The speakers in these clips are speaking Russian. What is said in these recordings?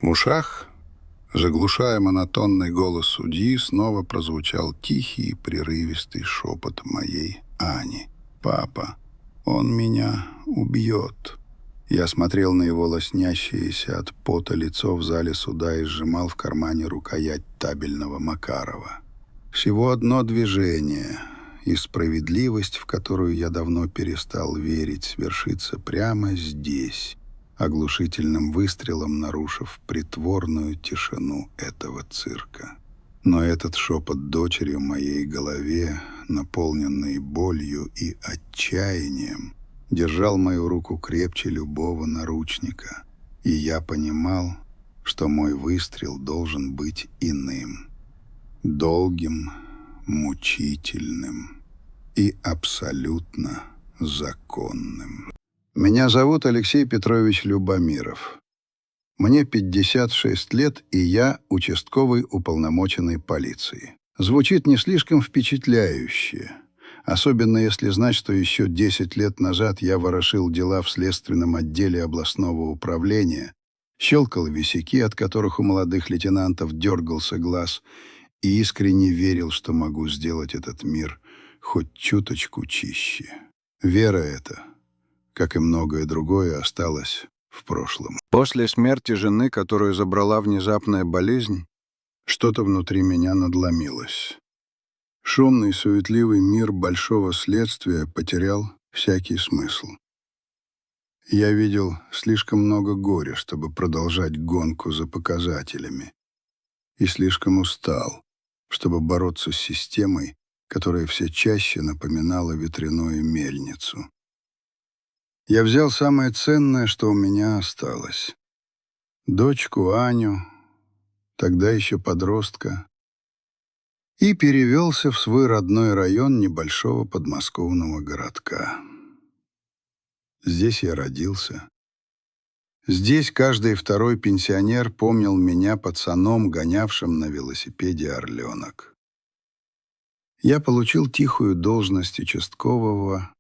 В ушах, заглушая монотонный голос судьи, снова прозвучал тихий и прерывистый шепот моей Ани. «Папа, он меня убьет». Я смотрел на его лоснящееся от пота лицо в зале суда и сжимал в кармане рукоять табельного Макарова. Всего одно движение, и справедливость, в которую я давно перестал верить, свершится прямо здесь, оглушительным выстрелом нарушив притворную тишину этого цирка. Но этот шепот дочери в моей голове, наполненный болью и отчаянием, держал мою руку крепче любого наручника, и я понимал, что мой выстрел должен быть иным, долгим, мучительным и абсолютно законным. Меня зовут Алексей Петрович Любомиров. Мне 56 лет, и я участковый уполномоченный полиции. Звучит не слишком впечатляюще, особенно если знать, что еще 10 лет назад я ворошил дела в следственном отделе областного управления, щелкал висяки, от которых у молодых лейтенантов дергался глаз, и искренне верил, что могу сделать этот мир хоть чуточку чище. Вера эта, как и многое другое, осталась в прошлом. После смерти жены, которую забрала внезапная болезнь, что-то внутри меня надломилось. Шумный, суетливый мир большого следствия потерял всякий смысл. Я видел слишком много горя, чтобы продолжать гонку за показателями, и слишком устал, чтобы бороться с системой, которая все чаще напоминала ветряную мельницу. Я взял самое ценное, что у меня осталось. Дочку Аню, тогда еще подростка, и перевелся в свой родной район небольшого подмосковного городка. Здесь я родился. Здесь каждый второй пенсионер помнил меня пацаном, гонявшим на велосипеде «Орленок». Я получил тихую должность участкового,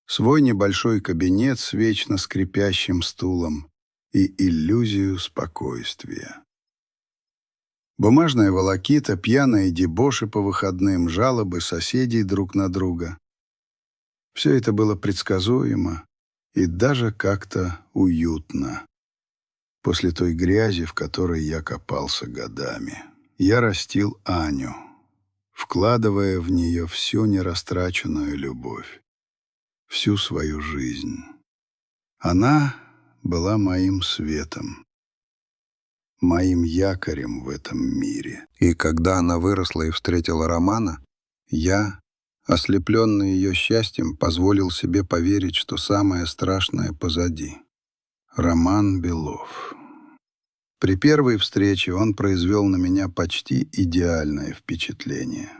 свой небольшой кабинет с вечно скрипящим стулом и иллюзию спокойствия. Бумажная волокита, пьяные дебоши по выходным, жалобы соседей друг на друга. Все это было предсказуемо и даже как-то уютно. После той грязи, в которой я копался годами, я растил Аню, вкладывая в нее всю нерастраченную любовь, всю свою жизнь. Она была моим светом, моим якорем в этом мире. И когда она выросла и встретила Романа, я, ослепленный ее счастьем, позволил себе поверить, что самое страшное позади. Роман Белов. При первой встрече он произвел на меня почти идеальное впечатление.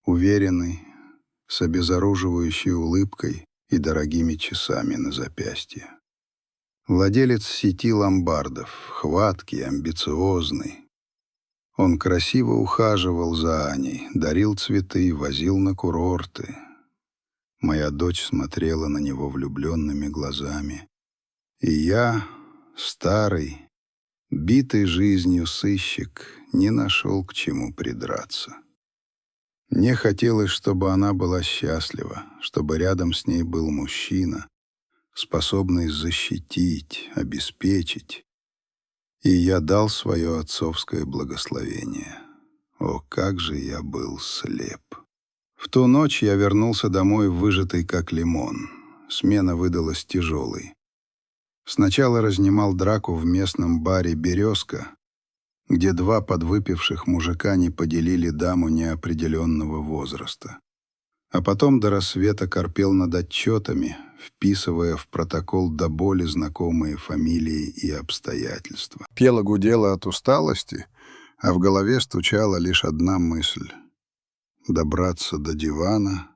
Уверенный, с обезоруживающей улыбкой и дорогими часами на запястье. Владелец сети ломбардов, хваткий, амбициозный. Он красиво ухаживал за Аней, дарил цветы, возил на курорты. Моя дочь смотрела на него влюбленными глазами. И я, старый, битый жизнью сыщик, не нашел к чему придраться. Мне хотелось, чтобы она была счастлива, чтобы рядом с ней был мужчина, способный защитить, обеспечить. И я дал свое отцовское благословение. О, как же я был слеп! В ту ночь я вернулся домой выжатый как лимон. Смена выдалась тяжелой. Сначала разнимал драку в местном баре «Березка», где два подвыпивших мужика не поделили даму неопределенного возраста. А потом до рассвета корпел над отчетами, вписывая в протокол до боли знакомые фамилии и обстоятельства. Тело гудело от усталости, а в голове стучала лишь одна мысль — добраться до дивана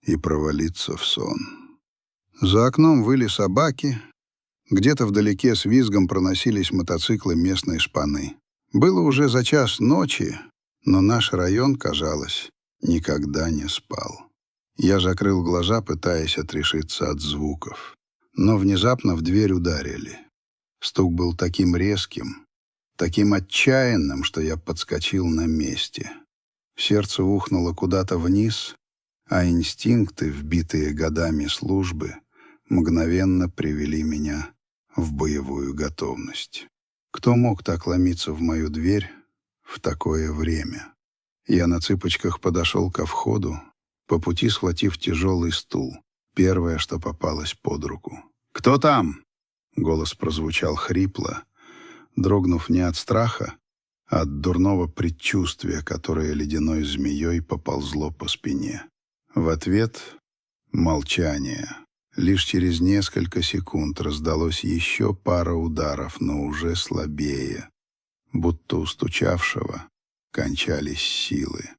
и провалиться в сон. За окном выли собаки, где-то вдалеке с визгом проносились мотоциклы местной шпаны. Было уже за час ночи, но наш район, казалось, никогда не спал. Я закрыл глаза, пытаясь отрешиться от звуков. Но внезапно в дверь ударили. Стук был таким резким, таким отчаянным, что я подскочил на месте. Сердце ухнуло куда-то вниз, а инстинкты, вбитые годами службы, мгновенно привели меня в боевую готовность. Кто мог так ломиться в мою дверь в такое время? Я на цыпочках подошел ко входу, по пути схватив тяжелый стул, первое, что попалось под руку. «Кто там?» — голос прозвучал хрипло, дрогнув не от страха, а от дурного предчувствия, которое ледяной змеей поползло по спине. В ответ — молчание. Лишь через несколько секунд раздалось еще пара ударов, но уже слабее, будто у стучавшего кончались силы.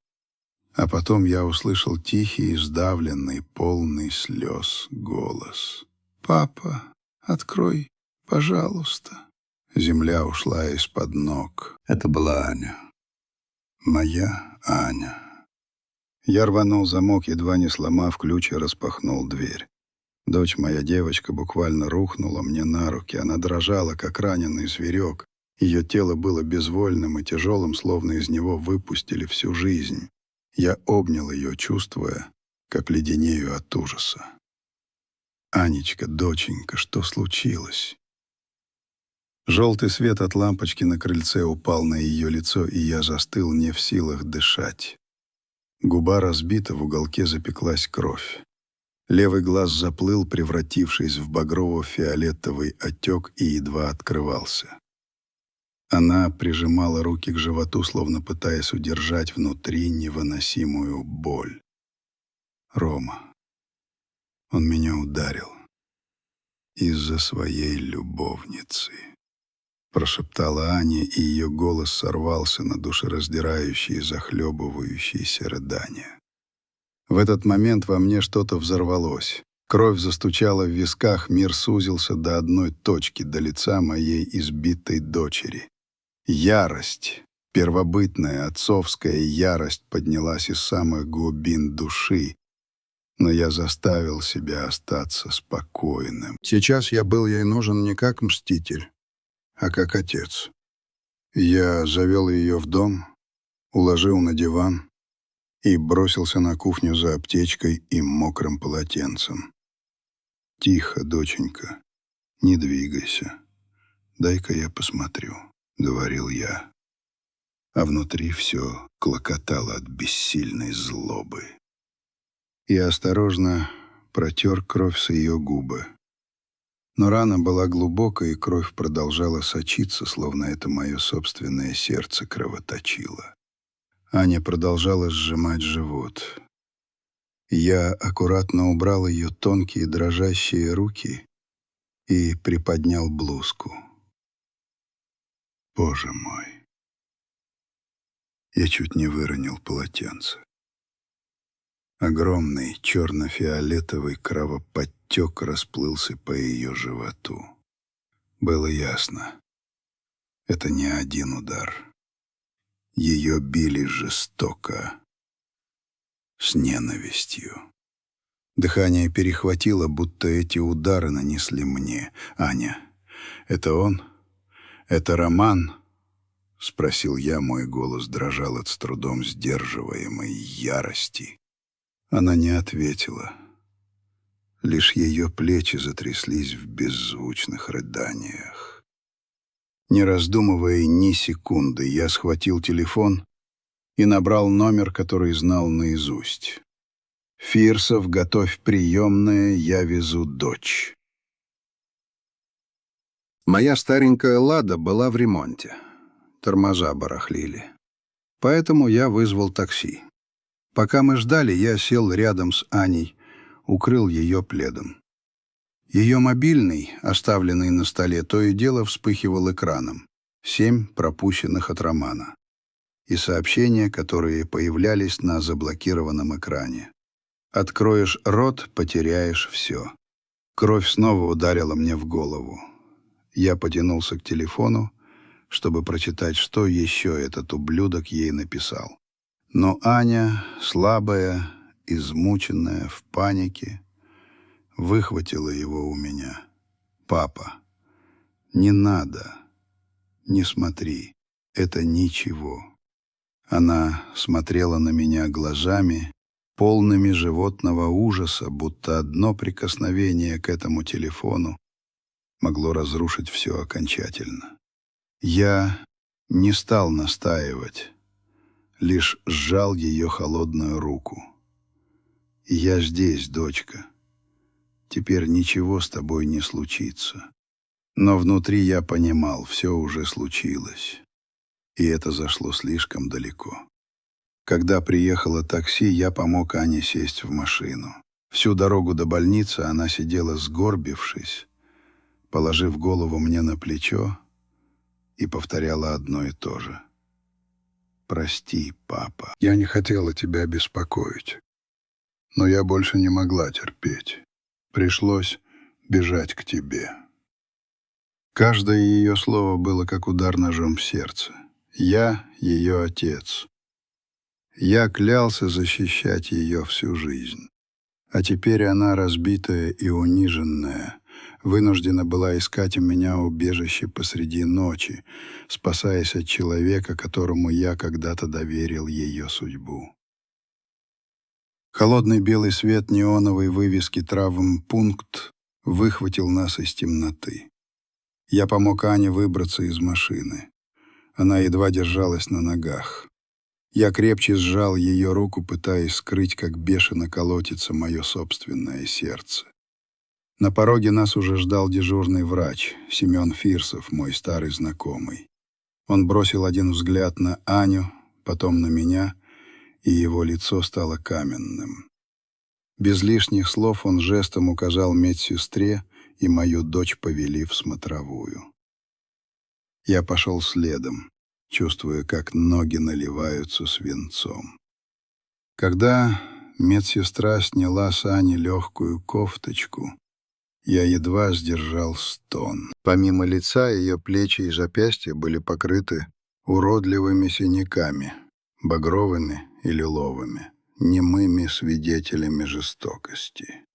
А потом я услышал тихий, сдавленный, полный слез голос. «Папа, открой, пожалуйста». Земля ушла из-под ног. Это была Аня. Моя Аня. Я рванул замок, едва не сломав ключ, и распахнул дверь. Дочь моя девочка буквально рухнула мне на руки. Она дрожала, как раненый зверек. Ее тело было безвольным и тяжелым, словно из него выпустили всю жизнь. Я обнял ее, чувствуя, как леденею от ужаса. «Анечка, доченька, что случилось?» Желтый свет от лампочки на крыльце упал на ее лицо, и я застыл, не в силах дышать. Губа разбита, в уголке запеклась кровь. Левый глаз заплыл, превратившись в багрово-фиолетовый отек, и едва открывался. Она прижимала руки к животу, словно пытаясь удержать внутри невыносимую боль. «Рома, он меня ударил из-за своей любовницы», — прошептала Аня, и ее голос сорвался на душераздирающие, захлебывающиеся рыдания. В этот момент во мне что-то взорвалось. Кровь застучала в висках, мир сузился до одной точки, до лица моей избитой дочери. Ярость, первобытная отцовская ярость поднялась из самых глубин души, но я заставил себя остаться спокойным. Сейчас я был ей нужен не как мститель, а как отец. Я завел ее в дом, уложил на диван и бросился на кухню за аптечкой и мокрым полотенцем. «Тихо, доченька, не двигайся. Дай-ка я посмотрю», — говорил я. А внутри все клокотало от бессильной злобы. Я осторожно протер кровь с ее губы. Но рана была глубокая, и кровь продолжала сочиться, словно это мое собственное сердце кровоточило. Аня продолжала сжимать живот. Я аккуратно убрал ее тонкие дрожащие руки и приподнял блузку. Боже мой! Я чуть не выронил полотенце. Огромный черно-фиолетовый кровоподтек расплылся по ее животу. Было ясно. Это не один удар. Ее били жестоко, с ненавистью. Дыхание перехватило, будто эти удары нанесли мне. «Аня, это он? Это Роман?» — спросил я, мой голос дрожал от с трудом сдерживаемой ярости. Она не ответила. Лишь ее плечи затряслись в беззвучных рыданиях. Не раздумывая ни секунды, я схватил телефон и набрал номер, который знал наизусть. «Фирсов, готовь приемное, я везу дочь». Моя старенькая «Лада» была в ремонте. Тормоза барахлили. Поэтому я вызвал такси. Пока мы ждали, я сел рядом с Аней, укрыл ее пледом. Ее мобильный, оставленный на столе, то и дело вспыхивал экраном. 7 пропущенных от Романа. И сообщения, которые появлялись на заблокированном экране. Откроешь рот — потеряешь все. Кровь снова ударила мне в голову. Я потянулся к телефону, чтобы прочитать, что еще этот ублюдок ей написал. Но Аня, слабая, измученная, в панике, выхватила его у меня. «Папа, не надо, не смотри. Это ничего. Она смотрела на меня глазами, полными животного ужаса, будто одно прикосновение к этому телефону могло разрушить все окончательно. Я не стал настаивать, лишь сжал ее холодную руку. «Я здесь, дочка. Теперь ничего с тобой не случится». Но внутри я понимал, все уже случилось. И это зашло слишком далеко. Когда приехало такси, я помог Ане сесть в машину. Всю дорогу до больницы она сидела сгорбившись, положив голову мне на плечо, и повторяла одно и то же. «Прости, папа. Я не хотела тебя беспокоить. Но я больше не могла терпеть. Пришлось бежать к тебе». Каждое ее слово было как удар ножом в сердце. Я ее отец. Я клялся защищать ее всю жизнь. А теперь она, разбитая и униженная, вынуждена была искать у меня убежище посреди ночи, спасаясь от человека, которому я когда-то доверил ее судьбу. Холодный белый свет неоновой вывески «Травмпункт» выхватил нас из темноты. Я помог Ане выбраться из машины. Она едва держалась на ногах. Я крепче сжал ее руку, пытаясь скрыть, как бешено колотится мое собственное сердце. На пороге нас уже ждал дежурный врач, Семен Фирсов, мой старый знакомый. Он бросил один взгляд на Аню, потом на меня, и его лицо стало каменным. Без лишних слов он жестом указал медсестре, и мою дочь повели в смотровую. Я пошел следом, чувствуя, как ноги наливаются свинцом. Когда медсестра сняла с Ани легкую кофточку, я едва сдержал стон. Помимо лица, ее плечи и запястья были покрыты уродливыми синяками, багровыми и лиловыми, немыми свидетелями жестокости.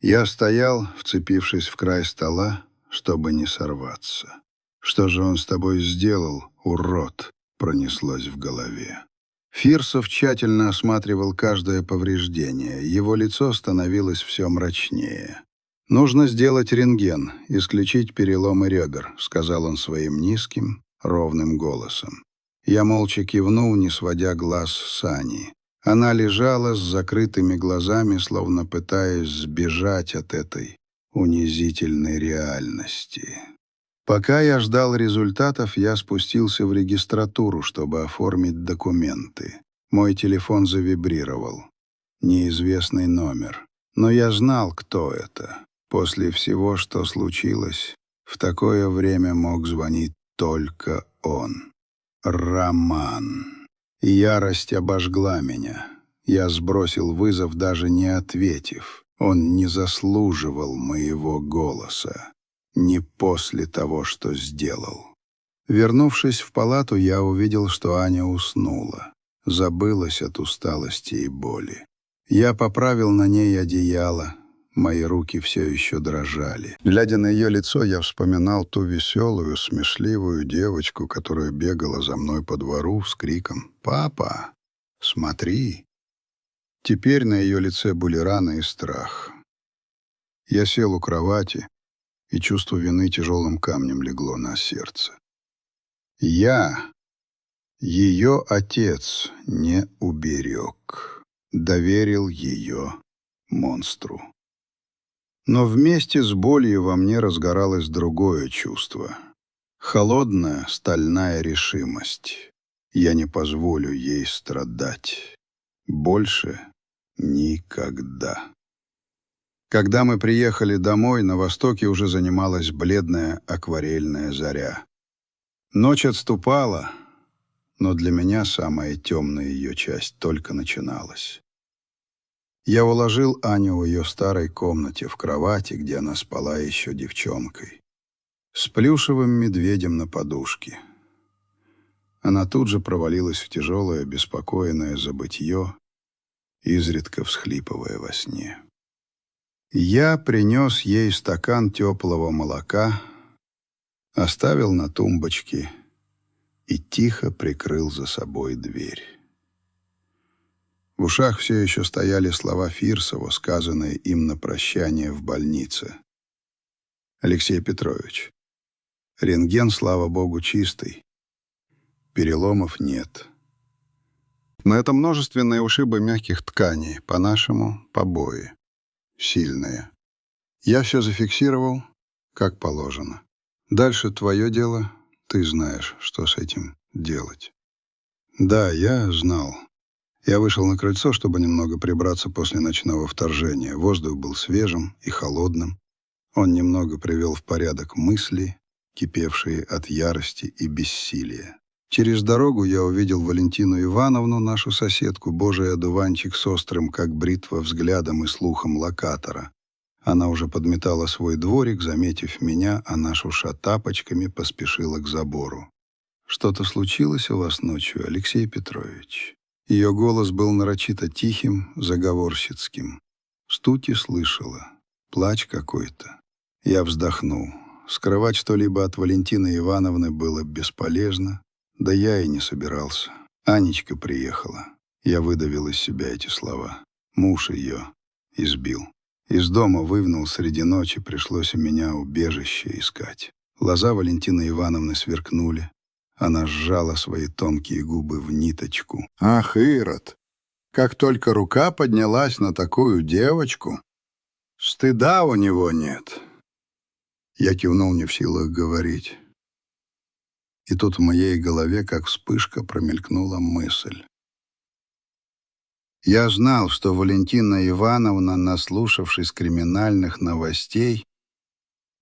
Я стоял, вцепившись в край стола, чтобы не сорваться. «Что же он с тобой сделал, урод?» — пронеслось в голове. Фирсов тщательно осматривал каждое повреждение. Его лицо становилось все мрачнее. «Нужно сделать рентген, исключить переломы ребер», — сказал он своим низким, ровным голосом. Я молча кивнул, не сводя глаз с Ани. Она лежала с закрытыми глазами, словно пытаясь сбежать от этой унизительной реальности. Пока я ждал результатов, я спустился в регистратуру, чтобы оформить документы. Мой телефон завибрировал. Неизвестный номер. Но я знал, кто это. После всего, что случилось, в такое время мог звонить только он. Роман. Ярость обожгла меня. Я сбросил вызов, даже не ответив. Он не заслуживал моего голоса. Не после того, что сделал. Вернувшись в палату, я увидел, что Аня уснула. Забылась от усталости и боли. Я поправил на ней одеяло. Мои руки все еще дрожали. Глядя на ее лицо, я вспоминал ту веселую, смешливую девочку, которая бегала за мной по двору с криком «Папа, смотри!». Теперь на ее лице были раны и страх. Я сел у кровати, и чувство вины тяжелым камнем легло на сердце. Я, ее отец, не уберег, доверил ее монстру. Но вместе с болью во мне разгоралось другое чувство. Холодная, стальная решимость. Я не позволю ей страдать. Больше никогда. Когда мы приехали домой, на востоке уже занималась бледная акварельная заря. Ночь отступала, но для меня самая темная ее часть только начиналась. Я уложил Аню в ее старой комнате в кровати, где она спала еще девчонкой, с плюшевым медведем на подушке. Она тут же провалилась в тяжелое, беспокойное забытье, изредка всхлипывая во сне. Я принес ей стакан теплого молока, оставил на тумбочке и тихо прикрыл за собой дверь. В ушах все еще стояли слова Фирсова, сказанные им на прощание в больнице. «Алексей Петрович, рентген, слава богу, чистый. Переломов нет. Но это множественные ушибы мягких тканей, по-нашему побои. Сильные. Я все зафиксировал, как положено. Дальше твое дело, ты знаешь, что с этим делать». Да, я знал. Я вышел на крыльцо, чтобы немного прибраться после ночного вторжения. Воздух был свежим и холодным. Он немного привел в порядок мысли, кипевшие от ярости и бессилия. Через дорогу я увидел Валентину Ивановну, нашу соседку, божий одуванчик с острым, как бритва, взглядом и слухом локатора. Она уже подметала свой дворик, заметив меня, а наша тапочками поспешила к забору. «Что-то случилось у вас ночью, Алексей Петрович?» Ее голос был нарочито тихим, заговорщицким. Стуки слышала. Плач какой-то. Я вздохнул. Скрывать что-либо от Валентины Ивановны было бесполезно. Да я и не собирался. Анечка приехала. Я выдавил из себя эти слова. Муж ее избил. Из дома вывнул среди ночи, пришлось у меня убежище искать. Глаза Валентины Ивановны сверкнули. Она сжала свои тонкие губы в ниточку. «Ах, Ирод! Как только рука поднялась на такую девочку! Стыда у него нет!» Я кивнул, не в силах говорить. И тут в моей голове, как вспышка, промелькнула мысль. Я знал, что Валентина Ивановна, наслушавшись криминальных новостей,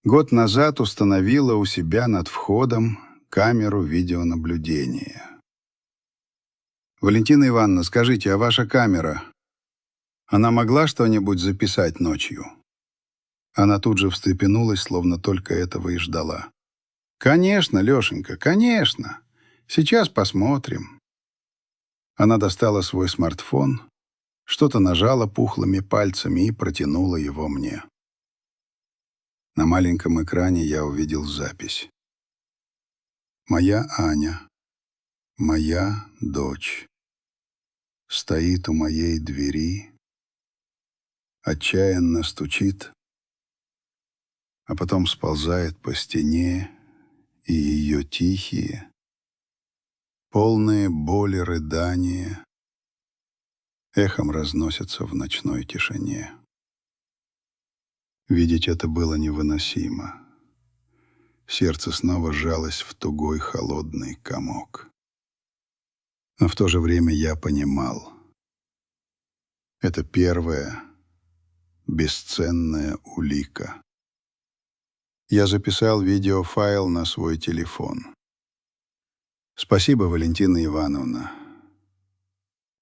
год назад установила у себя над входом камеру видеонаблюдения. «Валентина Ивановна, скажите, а ваша камера, она могла что-нибудь записать ночью?» Она тут же встрепенулась, словно только этого и ждала. «Конечно, Лешенька, конечно. Сейчас посмотрим». Она достала свой смартфон, что-то нажала пухлыми пальцами и протянула его мне. На маленьком экране я увидел запись. Моя Аня, моя дочь, стоит у моей двери, отчаянно стучит, а потом сползает по стене, и ее тихие, полные боли рыдания эхом разносятся в ночной тишине. Видеть это было невыносимо. Сердце снова сжалось в тугой холодный комок. Но в то же время я понимал. Это первая бесценная улика. Я записал видеофайл на свой телефон. «Спасибо, Валентина Ивановна».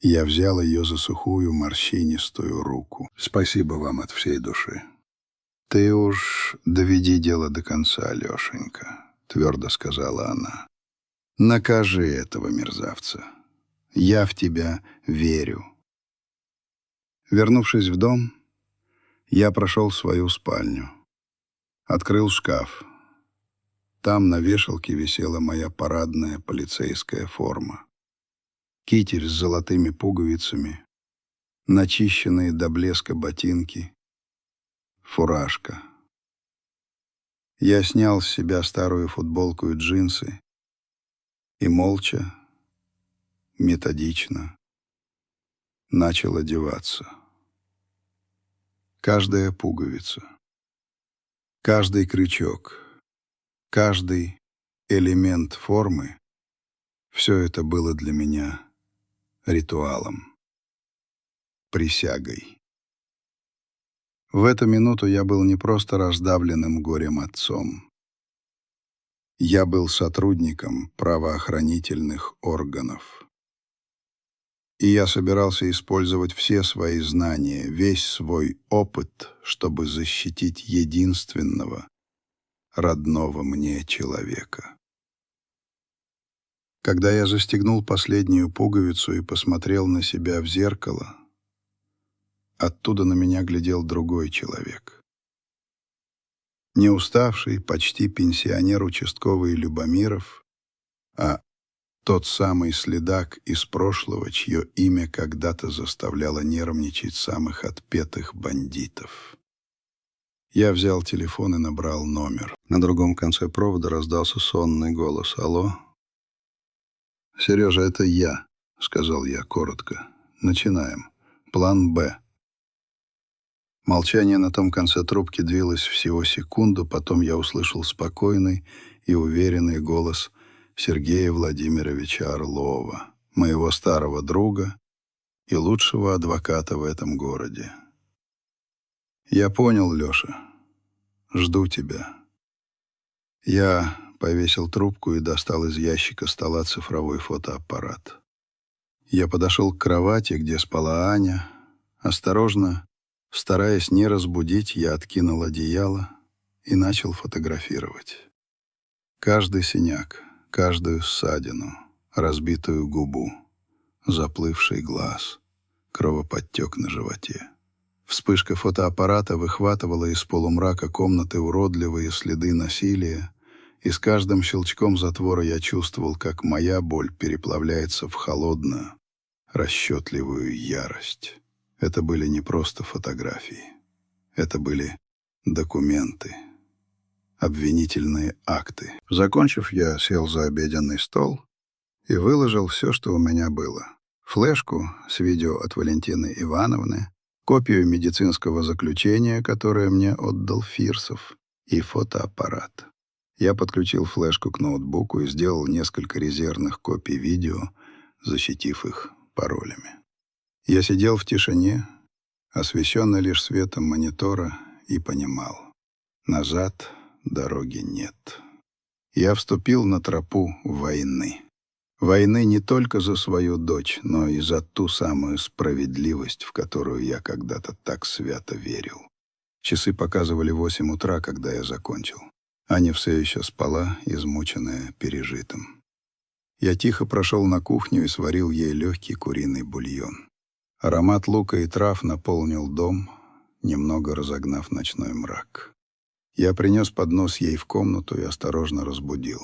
Я взял ее за сухую морщинистую руку. «Спасибо вам от всей души». «Ты уж доведи дело до конца, Лешенька», — твердо сказала она. «Накажи этого мерзавца. Я в тебя верю». Вернувшись в дом, я прошел в свою спальню. Открыл шкаф. Там на вешалке висела моя парадная полицейская форма. Китель с золотыми пуговицами, начищенные до блеска ботинки, фуражка. Я снял с себя старую футболку и джинсы и молча, методично начал одеваться. Каждая пуговица, каждый крючок, каждый элемент формы — все это было для меня ритуалом, присягой. В эту минуту я был не просто раздавленным горем отцом. Я был сотрудником правоохранительных органов. И я собирался использовать все свои знания, весь свой опыт, чтобы защитить единственного, родного мне человека. Когда я застегнул последнюю пуговицу и посмотрел на себя в зеркало, оттуда на меня глядел другой человек. Не уставший, почти пенсионер участковый Любомиров, а Тот самый следак из прошлого, чье имя когда-то заставляло нервничать самых отпетых бандитов. Я взял телефон и набрал номер. На другом конце провода раздался сонный голос. «Алло?» «Сережа, это я», — сказал я коротко. «Начинаем. План «Б». Молчание на том конце трубки длилось всего секунду, потом я услышал спокойный и уверенный голос Сергея Владимировича Орлова, моего старого друга и лучшего адвоката в этом городе. «Я понял, Леша. Жду тебя». Я повесил трубку и достал из ящика стола цифровой фотоаппарат. Я подошел к кровати, где спала Аня. Осторожно, стараясь не разбудить, я откинул одеяло и начал фотографировать. Каждый синяк, каждую ссадину, разбитую губу, заплывший глаз, кровоподтек на животе. Вспышка фотоаппарата выхватывала из полумрака комнаты уродливые следы насилия, и с каждым щелчком затвора я чувствовал, как моя боль переплавляется в холодную, расчетливую ярость. Это были не просто фотографии. Это были документы, обвинительные акты. Закончив, я сел за обеденный стол и выложил все, что у меня было. Флешку с видео от Валентины Ивановны, копию медицинского заключения, которое мне отдал Фирсов, и фотоаппарат. Я подключил флешку к ноутбуку и сделал несколько резервных копий видео, защитив их паролями. Я сидел в тишине, освещенный лишь светом монитора, и понимал: назад дороги нет. Я вступил на тропу войны. Войны не только за свою дочь, но и за ту самую справедливость, в которую я когда-то так свято верил. Часы показывали 8 утра, когда я закончил. Аня все еще спала, измученная пережитым. Я тихо прошел на кухню и сварил ей легкий куриный бульон. Аромат лука и трав наполнил дом, немного разогнав ночной мрак. Я принес поднос ей в комнату и осторожно разбудил.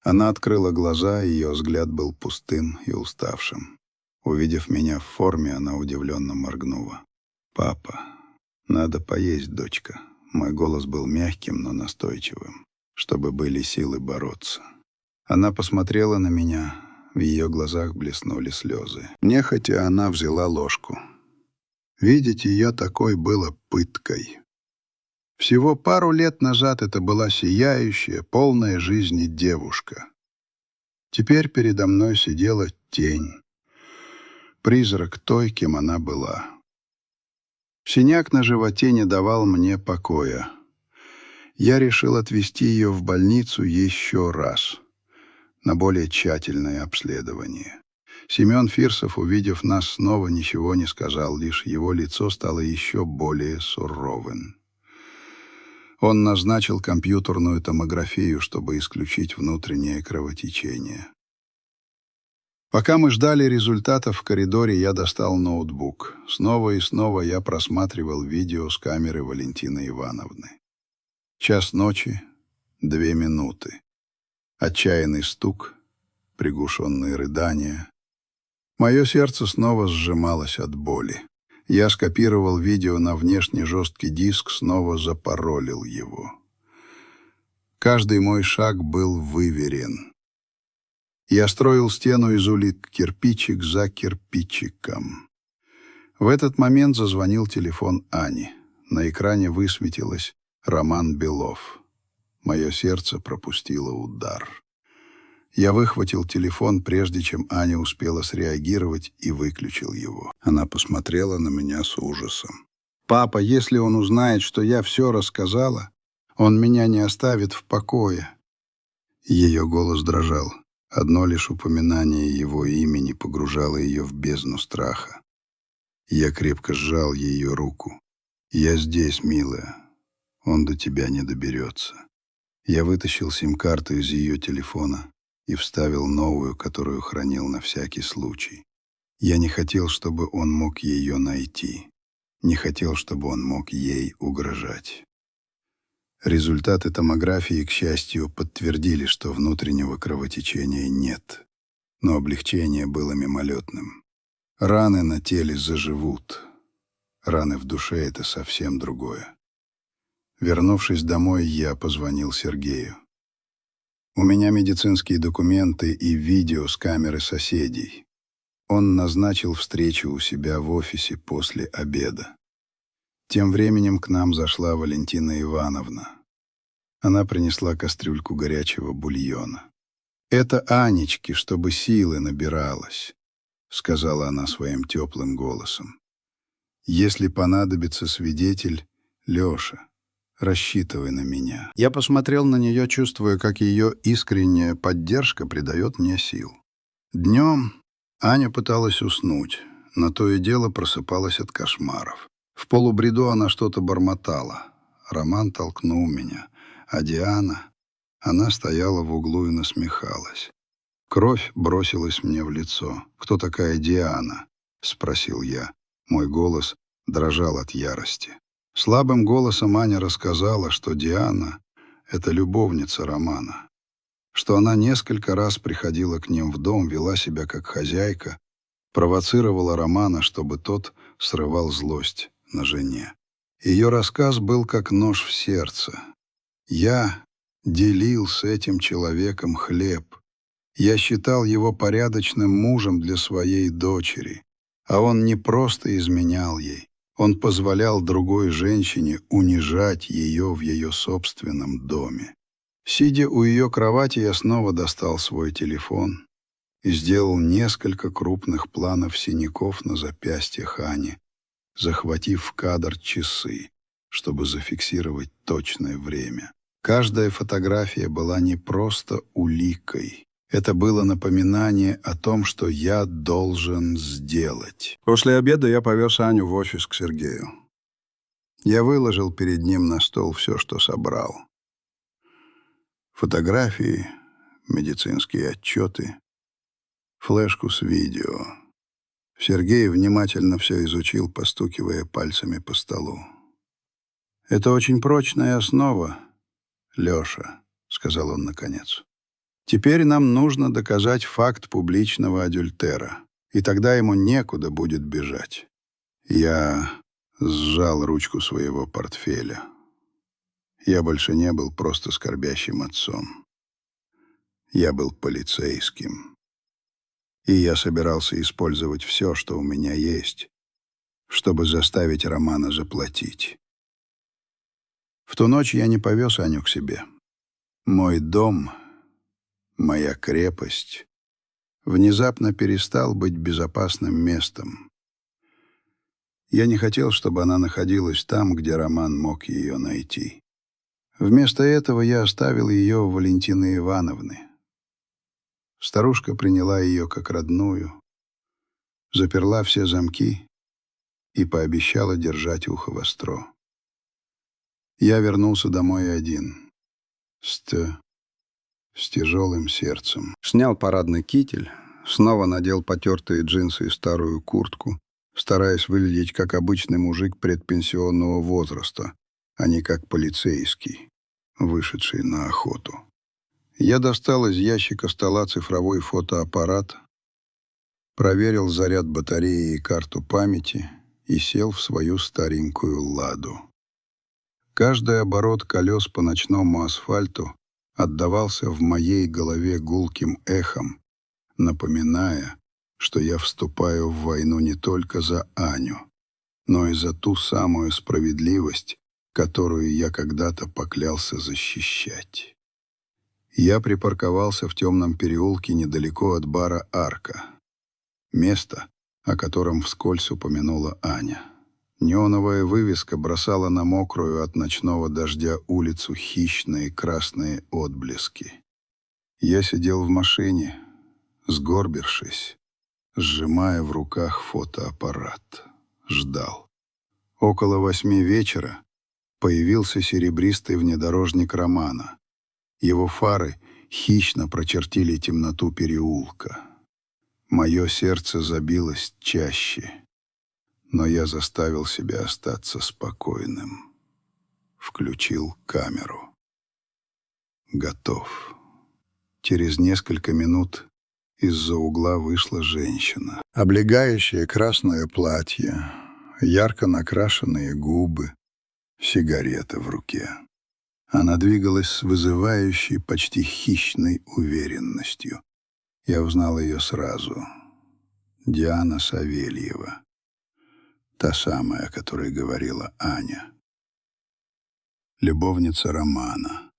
Она открыла глаза, ее взгляд был пустым и уставшим. Увидев меня в форме, она удивленно моргнула. «Папа, надо поесть, дочка». Мой голос был мягким, но настойчивым, чтобы были силы бороться. Она посмотрела на меня, в ее глазах блеснули слезы. Нехотя она взяла ложку. Видеть ее такой было пыткой. Всего пару лет назад это была сияющая, полная жизни девушка. Теперь передо мной сидела тень, призрак той, кем она была. Синяк на животе не давал мне покоя. Я решил отвезти ее в больницу еще раз, на более тщательное обследование. Семен Фирсов, увидев нас снова, ничего не сказал, лишь его лицо стало еще более суровым. Он назначил компьютерную томографию, чтобы исключить внутреннее кровотечение. Пока мы ждали результатов в коридоре, я достал ноутбук. Снова и снова я просматривал видео с камеры Валентины Ивановны. 1:00 ночи, 2 минуты. Отчаянный стук, приглушенные рыдания. Мое сердце снова сжималось от боли. Я скопировал видео на внешне жесткий диск, снова запаролил его. Каждый мой шаг был выверен. Я строил стену из улик кирпичик за кирпичиком. В этот момент зазвонил телефон Ани. На экране высветилось «Роман Белов». Мое сердце пропустило удар. Я выхватил телефон, прежде чем Аня успела среагировать, и выключил его. Она посмотрела на меня с ужасом. «Папа, если он узнает, что я все рассказала, он меня не оставит в покое». Ее голос дрожал. Одно лишь упоминание его имени погружало ее в бездну страха. Я крепко сжал ее руку. «Я здесь, милая. Он до тебя не доберется». Я вытащил сим-карту из ее телефона и вставил новую, которую хранил на всякий случай. Я не хотел, чтобы он мог ее найти. Не хотел, чтобы он мог ей угрожать. Результаты томографии, к счастью, подтвердили, что внутреннего кровотечения нет. но облегчение было мимолетным. Раны на теле заживут. Раны в душе — это совсем другое. Вернувшись домой, я позвонил Сергею. У меня медицинские документы и видео с камеры соседей. Он назначил встречу у себя в офисе после обеда. Тем временем к нам зашла Валентина Ивановна. Она принесла кастрюльку горячего бульона. «Это Анечке, чтобы силы набиралось», — сказала она своим теплым голосом. «Если понадобится свидетель, Леша, рассчитывай на меня». Я посмотрел на нее, чувствуя, как ее искренняя поддержка придает мне сил. Днем Аня пыталась уснуть, но то и дело просыпалась от кошмаров. В полубреду она что-то бормотала. Роман толкнул меня, а Диана... Она стояла в углу и насмехалась. Кровь бросилась мне в лицо. «Кто такая Диана?» — спросил я. Мой голос дрожал от ярости. Слабым голосом Аня рассказала, что Диана — это любовница Романа, что она несколько раз приходила к ним в дом, вела себя как хозяйка, провоцировала Романа, чтобы тот срывал злость на жене. Ее рассказ был как нож в сердце. Я делил с этим человеком хлеб. Я считал его порядочным мужем для своей дочери, а он не просто изменял ей, он позволял другой женщине унижать ее в ее собственном доме. Сидя у ее кровати, я снова достал свой телефон и сделал несколько крупных планов синяков на запястьях Ани, захватив в кадр часы, чтобы зафиксировать точное время. Каждая фотография была не просто уликой. Это было напоминание о том, что я должен сделать. После обеда я повез Аню в офис к Сергею. Я выложил перед ним на стол все, что собрал. Фотографии, медицинские отчеты, флешку с видео. Сергей внимательно все изучил, постукивая пальцами по столу. «Это очень прочная основа, Леша», — сказал он наконец. «Теперь нам нужно доказать факт публичного адюльтера, и тогда ему некуда будет бежать». Я сжал ручку своего портфеля. Я больше не был просто скорбящим отцом. Я был полицейским. И я собирался использовать все, что у меня есть, чтобы заставить Романа заплатить. В ту ночь я не повез Аню к себе. Мой дом, моя крепость, внезапно перестал быть безопасным местом. Я не хотел, чтобы она находилась там, где Роман мог ее найти. Вместо этого я оставил ее у Валентины Ивановны. Старушка приняла ее как родную, заперла все замки и пообещала держать ухо востро. Я вернулся домой один, с тяжелым сердцем. Снял парадный китель, снова надел потертые джинсы и старую куртку, стараясь выглядеть как обычный мужик предпенсионного возраста, а не как полицейский, вышедший на охоту. Я достал из ящика стола цифровой фотоаппарат, проверил заряд батареи и карту памяти и сел в свою старенькую «Ладу». Каждый оборот колес по ночному асфальту отдавался в моей голове гулким эхом, напоминая, что я вступаю в войну не только за Аню, но и за ту самую справедливость, которую я когда-то поклялся защищать. Я припарковался в темном переулке недалеко от бара «Арка», место, о котором вскользь упомянула Аня. Неоновая вывеска бросала на мокрую от ночного дождя улицу хищные красные отблески. Я сидел в машине, сгорбившись, сжимая в руках фотоаппарат. Ждал. Около 8 вечера появился серебристый внедорожник Романа. Его фары хищно прочертили темноту переулка. Мое сердце забилось чаще. Но я заставил себя остаться спокойным. Включил камеру. Готов. Через несколько минут Из-за угла вышла женщина. Облегающее красное платье, ярко накрашенные губы, сигарета в руке. Она двигалась с вызывающей, почти хищной уверенностью. Я узнал ее сразу. Диана Савельева. Та самая, о которой говорила Аня. Любовница Романа.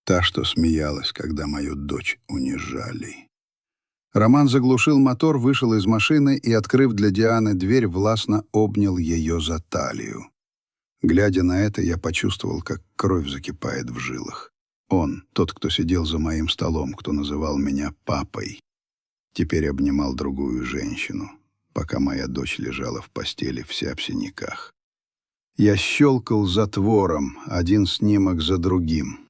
Та, что смеялась, когда мою дочь унижали. Роман заглушил мотор, вышел из машины и, открыв для Дианы дверь, властно обнял ее за талию. Глядя на это, я почувствовал, как кровь закипает в жилах. Он, тот, кто сидел за моим столом, кто называл меня папой, теперь обнимал другую женщину, пока моя дочь лежала в постели вся в синяках. Я щелкал затвором, один снимок за другим.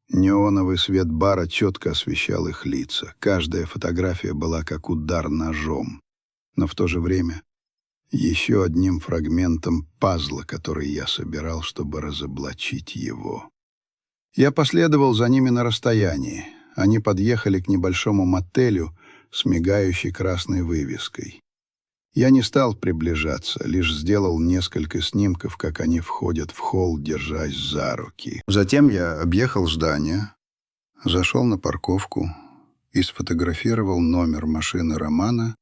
Неоновый свет бара четко освещал их лица. Каждая фотография была как удар ножом, но в то же время еще одним фрагментом пазла, который я собирал, чтобы разоблачить его. Я последовал за ними на расстоянии. Они подъехали к небольшому мотелю с мигающей красной вывеской. Я не стал приближаться, лишь сделал несколько снимков, как они входят в холл, держась за руки. Затем я объехал здание, зашел на парковку и сфотографировал номер машины Романа,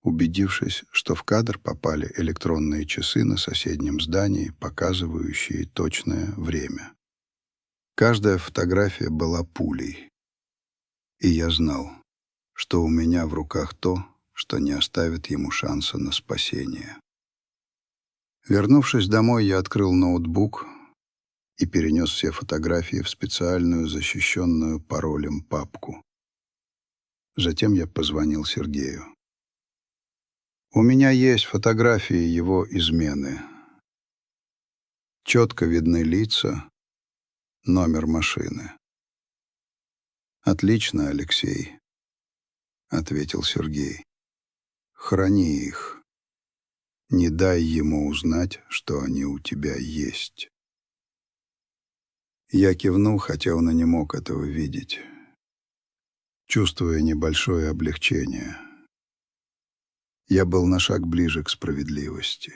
убедившись, что в кадр попали электронные часы на соседнем здании, показывающие точное время. Каждая фотография была пулей. И я знал, что у меня в руках то, что не оставит ему шанса на спасение. Вернувшись домой, я открыл ноутбук и перенес все фотографии в специальную, защищенную паролем папку. Затем я позвонил Сергею. У меня есть фотографии его измены. Четко видны лица, номер машины. «Отлично, Алексей», — ответил Сергей. «Храни их. Не дай ему узнать, что они у тебя есть». Я кивнул, хотя он и не мог этого видеть, чувствуя небольшое облегчение. Я был на шаг ближе к справедливости.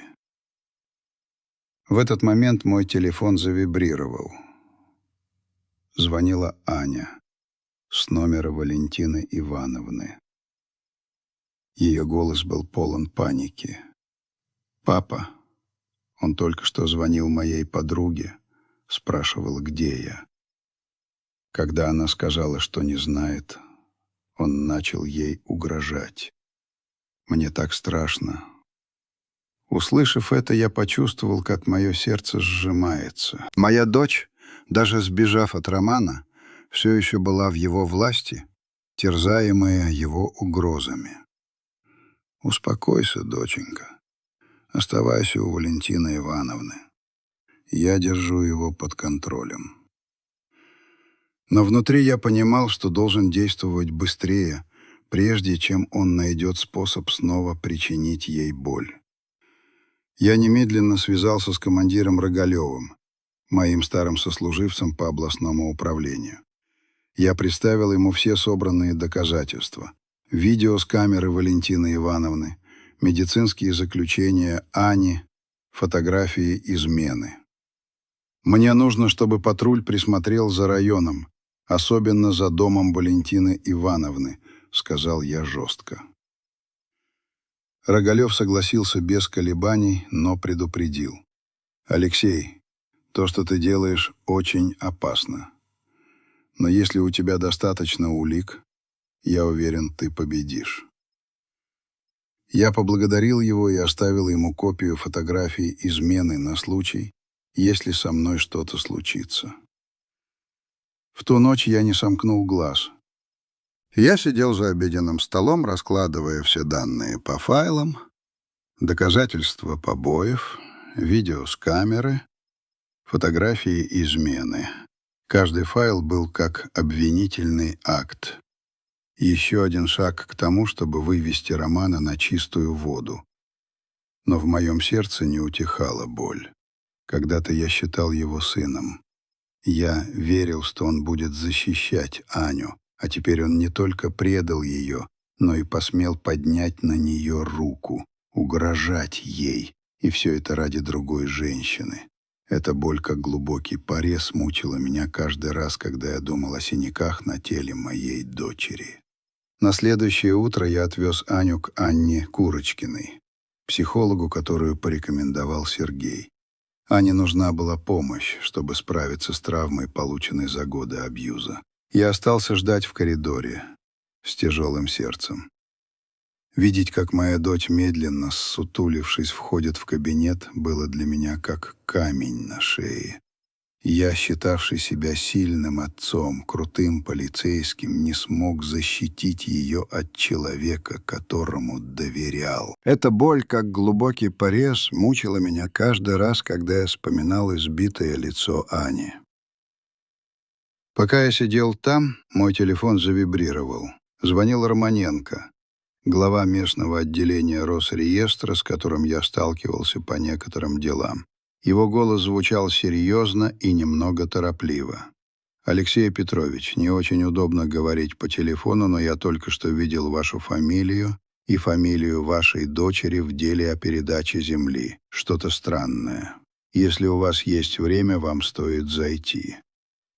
В этот момент мой телефон завибрировал. Звонила Аня с номера Валентины Ивановны. Ее голос был полон паники. «Папа». Он только что звонил моей подруге, спрашивал, где я. Когда она сказала, что не знает, он начал ей угрожать. Мне так страшно. Услышав это, я почувствовал, как мое сердце сжимается. Моя дочь, даже сбежав от Романа, все еще была в его власти, терзаемая его угрозами. «Успокойся, доченька. Оставайся у Валентины Ивановны. Я держу его под контролем». Но внутри я понимал, что должен действовать быстрее, прежде чем он найдет способ снова причинить ей боль. Я немедленно связался с командиром Рогалевым, моим старым сослуживцем по областному управлению. Я представил ему все собранные доказательства. Видео с камеры Валентины Ивановны, медицинские заключения Ани, фотографии измены. «Мне нужно, чтобы патруль присмотрел за районом, особенно за домом Валентины Ивановны», — сказал я жестко. Рогалев согласился без колебаний, но предупредил. «Алексей, то, что ты делаешь, очень опасно. Но если у тебя достаточно улик, я уверен, ты победишь». Я поблагодарил его и оставил ему копию фотографии измены на случай, если со мной что-то случится. В ту ночь я не сомкнул глаз. Я сидел за обеденным столом, раскладывая все данные по файлам, доказательства побоев, видео с камеры, фотографии измены. Каждый файл был как обвинительный акт. Еще один шаг к тому, чтобы вывести Романа на чистую воду. Но в моем сердце не утихала боль. Когда-то я считал его сыном. Я верил, что он будет защищать Аню, а теперь он не только предал ее, но и посмел поднять на нее руку, угрожать ей, и все это ради другой женщины. Эта боль, как глубокий порез, мучила меня каждый раз, когда я думал о синяках на теле моей дочери. На следующее утро я отвез Аню к Анне Курочкиной, психологу, которую порекомендовал Сергей. Ане нужна была помощь, чтобы справиться с травмой, полученной за годы абьюза. Я остался ждать в коридоре с тяжелым сердцем. Видеть, как моя дочь, медленно, ссутулившись, входит в кабинет, было для меня как камень на шее. Я, считавший себя сильным отцом, крутым полицейским, не смог защитить ее от человека, которому доверял. Эта боль, как глубокий порез, мучила меня каждый раз, когда я вспоминал избитое лицо Ани. Пока я сидел там, мой телефон завибрировал. Звонил Романенко, глава местного отделения Росреестра, с которым я сталкивался по некоторым делам. Его голос звучал серьезно и немного торопливо. «Алексей Петрович, не очень удобно говорить по телефону, но я только что видел вашу фамилию и фамилию вашей дочери в деле о передаче земли. Что-то странное. Если у вас есть время, вам стоит зайти».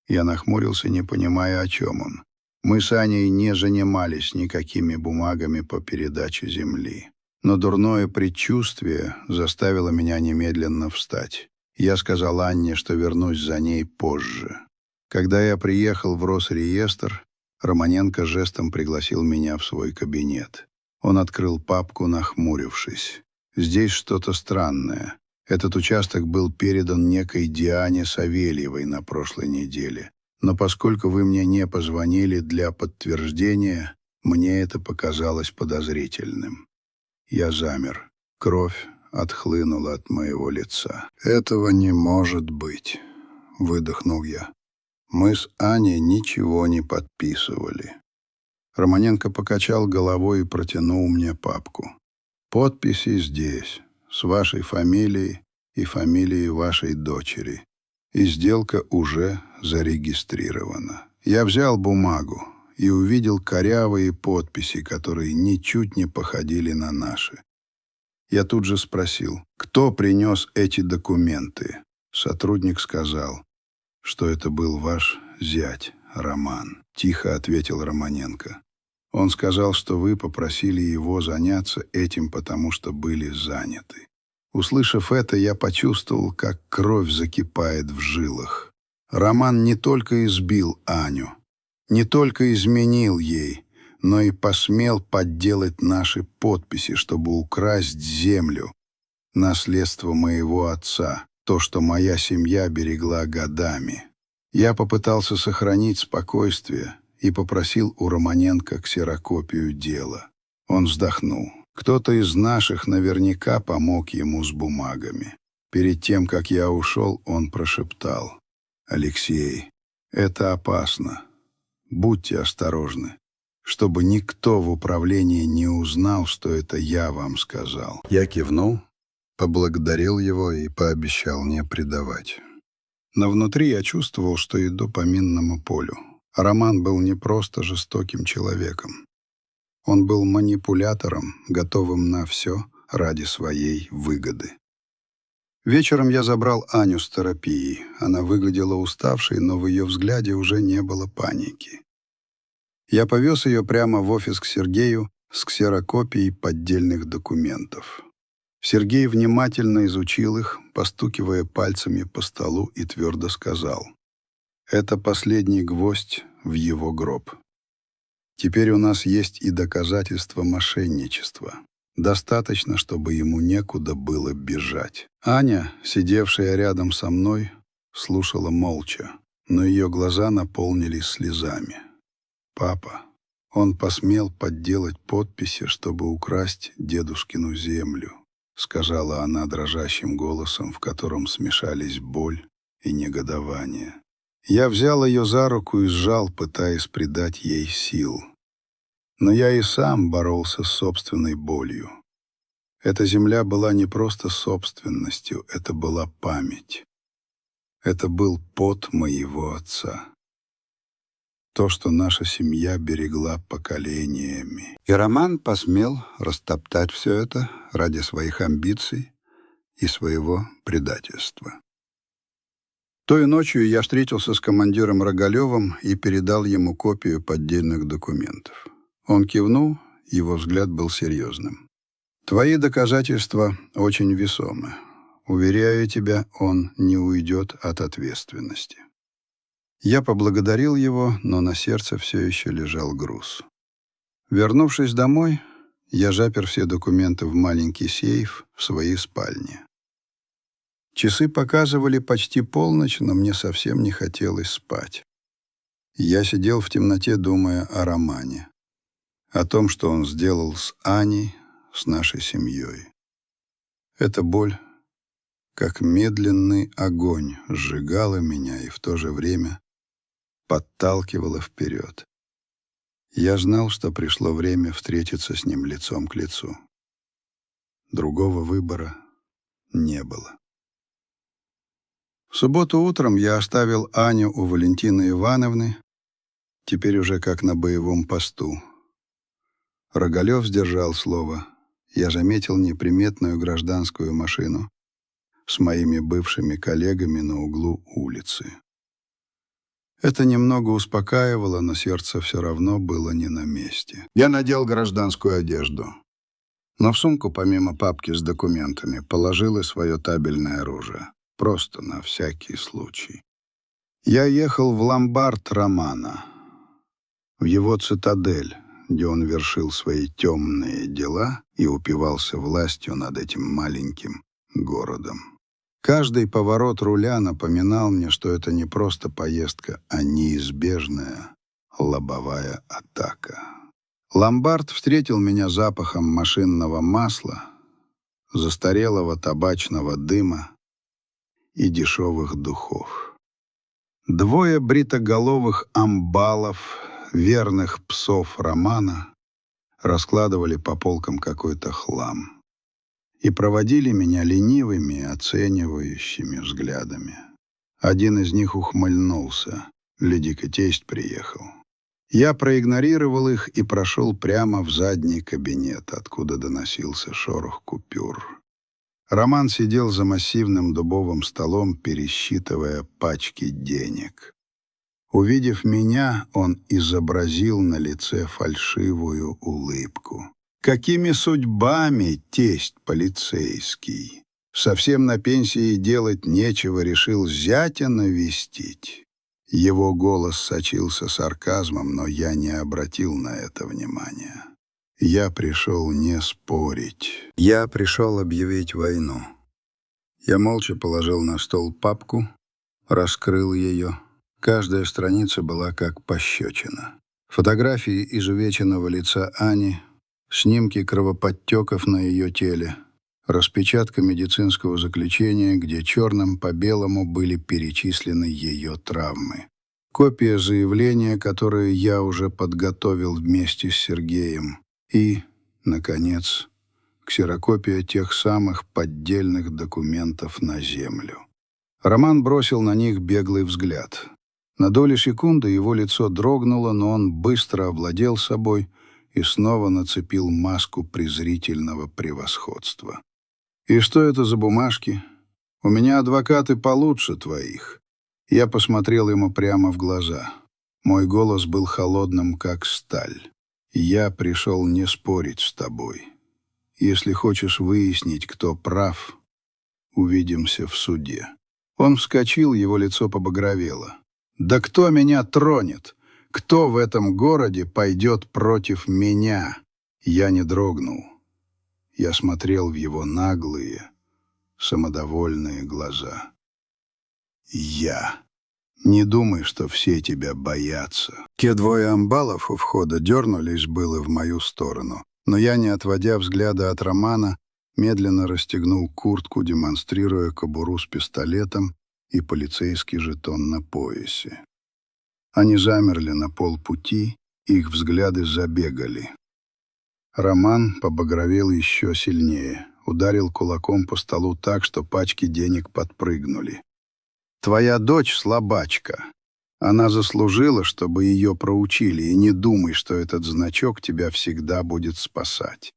Я нахмурился, не понимая, о чем он. Мы с Аней не занимались никакими бумагами по передаче земли. Но дурное предчувствие заставило меня немедленно встать. Я сказал Анне, что вернусь за ней позже. Когда я приехал в Росреестр, Романенко жестом пригласил меня в свой кабинет. Он открыл папку, нахмурившись. «Здесь что-то странное. Этот участок был передан некой Диане Савельевой на прошлой неделе. Но поскольку вы мне не позвонили для подтверждения, мне это показалось подозрительным». Я замер. Кровь отхлынула от моего лица. «Этого не может быть», — выдохнул я. «Мы с Аней ничего не подписывали». Романенко покачал головой и протянул мне папку. «Подписи здесь, с вашей фамилией и фамилией вашей дочери. И сделка уже зарегистрирована». Я взял бумагу и увидел корявые подписи, которые ничуть не походили на наши. Я тут же спросил, кто принес эти документы. Сотрудник сказал, что это был ваш зять, Роман. Тихо ответил Романенко. Он сказал, что вы попросили его заняться этим, потому что были заняты. Услышав это, я почувствовал, как кровь закипает в жилах. Роман не только избил Аню, не только изменил ей, но и посмел подделать наши подписи, чтобы украсть землю, наследство моего отца, то, что моя семья берегла годами. Я попытался сохранить спокойствие и попросил у Романенко ксерокопию дела. Он вздохнул. Кто-то из наших наверняка помог ему с бумагами. Перед тем, как я ушел, он прошептал: «Алексей, это опасно. Будьте осторожны, чтобы никто в управлении не узнал, что это я вам сказал». Я кивнул, поблагодарил его и пообещал не предавать. Но внутри я чувствовал, что иду по минному полю. Роман был не просто жестоким человеком. Он был манипулятором, готовым на все ради своей выгоды. Вечером я забрал Аню с терапии. Она выглядела уставшей, но в ее взгляде уже не было паники. Я повез ее прямо в офис к Сергею с ксерокопией поддельных документов. Сергей внимательно изучил их, постукивая пальцами по столу, и твердо сказал: «Это последний гвоздь в его гроб. Теперь у нас есть и доказательства мошенничества. Достаточно, чтобы ему некуда было бежать». Аня, сидевшая рядом со мной, слушала молча, но ее глаза наполнились слезами. «Папа, он посмел подделать подписи, чтобы украсть дедушкину землю», сказала она дрожащим голосом, в котором смешались боль и негодование. Я взял ее за руку и сжал, пытаясь придать ей сил. Но я и сам боролся с собственной болью. Эта земля была не просто собственностью, это была память. Это был пот моего отца. то, что наша семья берегла поколениями. И Роман посмел растоптать все это ради своих амбиций и своего предательства. Той ночью я встретился с командиром Рогалевым и передал ему копию поддельных документов. Он кивнул, его взгляд был серьезным. «Твои доказательства очень весомы. Уверяю тебя, он не уйдет от ответственности». Я поблагодарил его, но на сердце все еще лежал груз. Вернувшись домой, я запер все документы в маленький сейф в своей спальне. Часы показывали почти полночь, но мне совсем не хотелось спать. Я сидел в темноте, думая о Романе, о том, что он сделал с Аней, с нашей семьей. Эта боль, как медленный огонь, сжигала меня и в то же время подталкивала вперед. Я знал, что пришло время встретиться с ним лицом к лицу. Другого выбора не было. В субботу утром я оставил Аню у Валентины Ивановны, теперь уже как на боевом посту. Рогалев сдержал слово. Я заметил неприметную гражданскую машину с моими бывшими коллегами на углу улицы. Это немного успокаивало, но сердце все равно было не на месте. Я надел гражданскую одежду, но в сумку, помимо папки с документами, положил и свое табельное оружие. Просто на всякий случай. Я ехал в ломбард Романа, в его цитадель, где он вершил свои темные дела и упивался властью над этим маленьким городом. Каждый поворот руля напоминал мне, что это не просто поездка, а неизбежная лобовая атака. Ломбард встретил меня запахом машинного масла, застарелого табачного дыма и дешевых духов. Двое бритоголовых амбалов, верных псов Романа, раскладывали по полкам какой-то хлам и проводили меня ленивыми, оценивающими взглядами. Один из них ухмыльнулся. Ледик и тесть приехал. Я проигнорировал их и прошел прямо в задний кабинет, откуда доносился шорох купюр. Роман сидел за массивным дубовым столом, пересчитывая пачки денег. Увидев меня, он изобразил на лице фальшивую улыбку. «Какими судьбами, тесть полицейский? Совсем на пенсии делать нечего, решил зятя навестить». Его голос сочился сарказмом, но я не обратил на это внимания. Я пришел не спорить. Я пришел объявить войну. Я молча положил на стол папку, раскрыл ее. Каждая страница была как пощечина. Фотографии изувеченного лица Ани, снимки кровоподтеков на ее теле, распечатка медицинского заключения, где черным по белому были перечислены ее травмы. Копия заявления, которое я уже подготовил вместе с Сергеем. И, наконец, ксерокопия тех самых поддельных документов на землю. Роман бросил на них беглый взгляд. На долю секунды его лицо дрогнуло, но он быстро овладел собой и снова нацепил маску презрительного превосходства. «И что это за бумажки? У меня адвокаты получше твоих». Я посмотрел ему прямо в глаза. Мой голос был холодным, как сталь. «Я пришел не спорить с тобой. Если хочешь выяснить, кто прав, увидимся в суде». Он вскочил, его лицо побагровело. «Да кто меня тронет? Кто в этом городе пойдет против меня?» Я не дрогнул. Я смотрел в его наглые, самодовольные глаза. «Я. Не думай, что все тебя боятся». Те двое амбалов у входа дернулись было в мою сторону, но я, не отводя взгляда от Романа, медленно расстегнул куртку, демонстрируя кобуру с пистолетом и полицейский жетон на поясе. Они замерли на полпути, их взгляды забегали. Роман побагровел еще сильнее, ударил кулаком по столу так, что пачки денег подпрыгнули. «Твоя дочь слабачка. Она заслужила, чтобы ее проучили, и не думай, что этот значок тебя всегда будет спасать.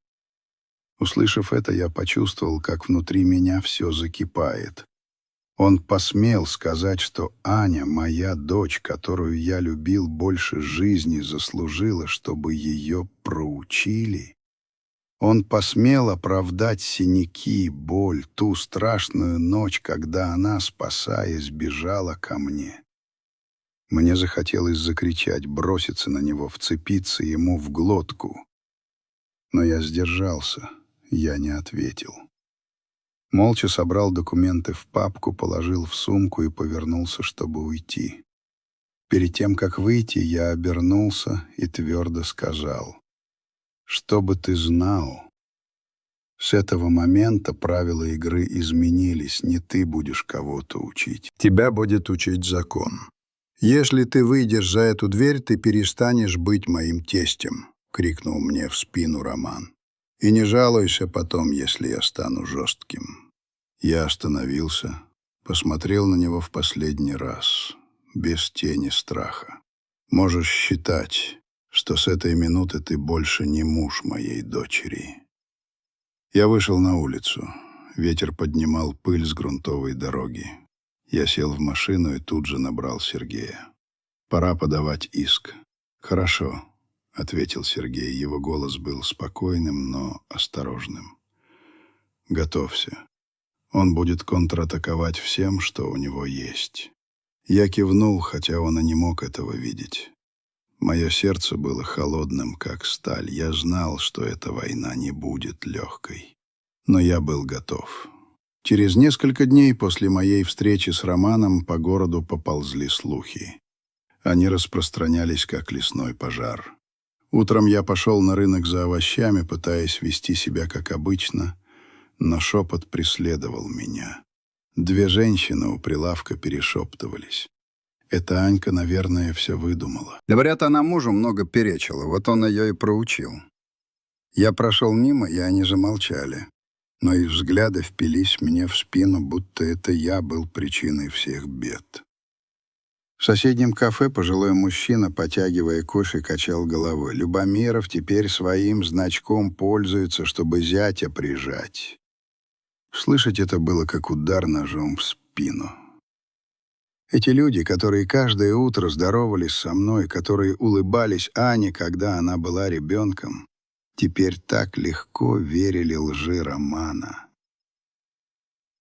Услышав это, я почувствовал, как внутри меня все закипает. Он посмел сказать, что Аня, моя дочь, которую я любил больше жизни, заслужила, чтобы ее проучили. Он посмел оправдать синяки, боль, ту страшную ночь, когда она, спасаясь, бежала ко мне. Мне захотелось закричать, броситься на него, вцепиться ему в глотку. Но я сдержался, я не ответил. Молча собрал документы в папку, положил в сумку и повернулся, чтобы уйти. Перед тем, как выйти, я обернулся и твердо сказал: «Чтобы ты знал, с этого момента правила игры изменились, не ты будешь кого-то учить. Тебя будет учить закон. Если ты выйдешь за эту дверь, ты перестанешь быть моим тестем», — крикнул мне в спину Роман. «И не жалуйся потом, если я стану жестким». Я остановился, посмотрел на него в последний раз, без тени страха. «Можешь считать, что с этой минуты ты больше не муж моей дочери». Я вышел на улицу. Ветер поднимал пыль с грунтовой дороги. Я сел в машину и тут же набрал Сергея. «Пора подавать иск». «Хорошо», — ответил Сергей. Его голос был спокойным, но осторожным. «Готовься. Он будет контратаковать всем, что у него есть». Я кивнул, хотя он и не мог этого видеть. Мое сердце было холодным, как сталь. Я знал, что эта война не будет легкой. Но я был готов. Через несколько дней после моей встречи с Романом по городу поползли слухи. Они распространялись, как лесной пожар. Утром я пошел на рынок за овощами, пытаясь вести себя как обычно, но шепот преследовал меня. Две женщины у прилавка перешептывались. Эта Анька, наверное, все выдумала. Говорят, она мужу много перечила, вот он ее и проучил. Я прошел мимо, и они замолчали. Но их взгляды впились мне в спину, будто это я был причиной всех бед. В соседнем кафе пожилой мужчина, потягивая кофе, качал головой. Любомиров теперь своим значком пользуется, чтобы зятя прижать. Слышать это было как удар ножом в спину. Эти люди, которые каждое утро здоровались со мной, которые улыбались Ане, когда она была ребенком, теперь так легко верили лжи Романа.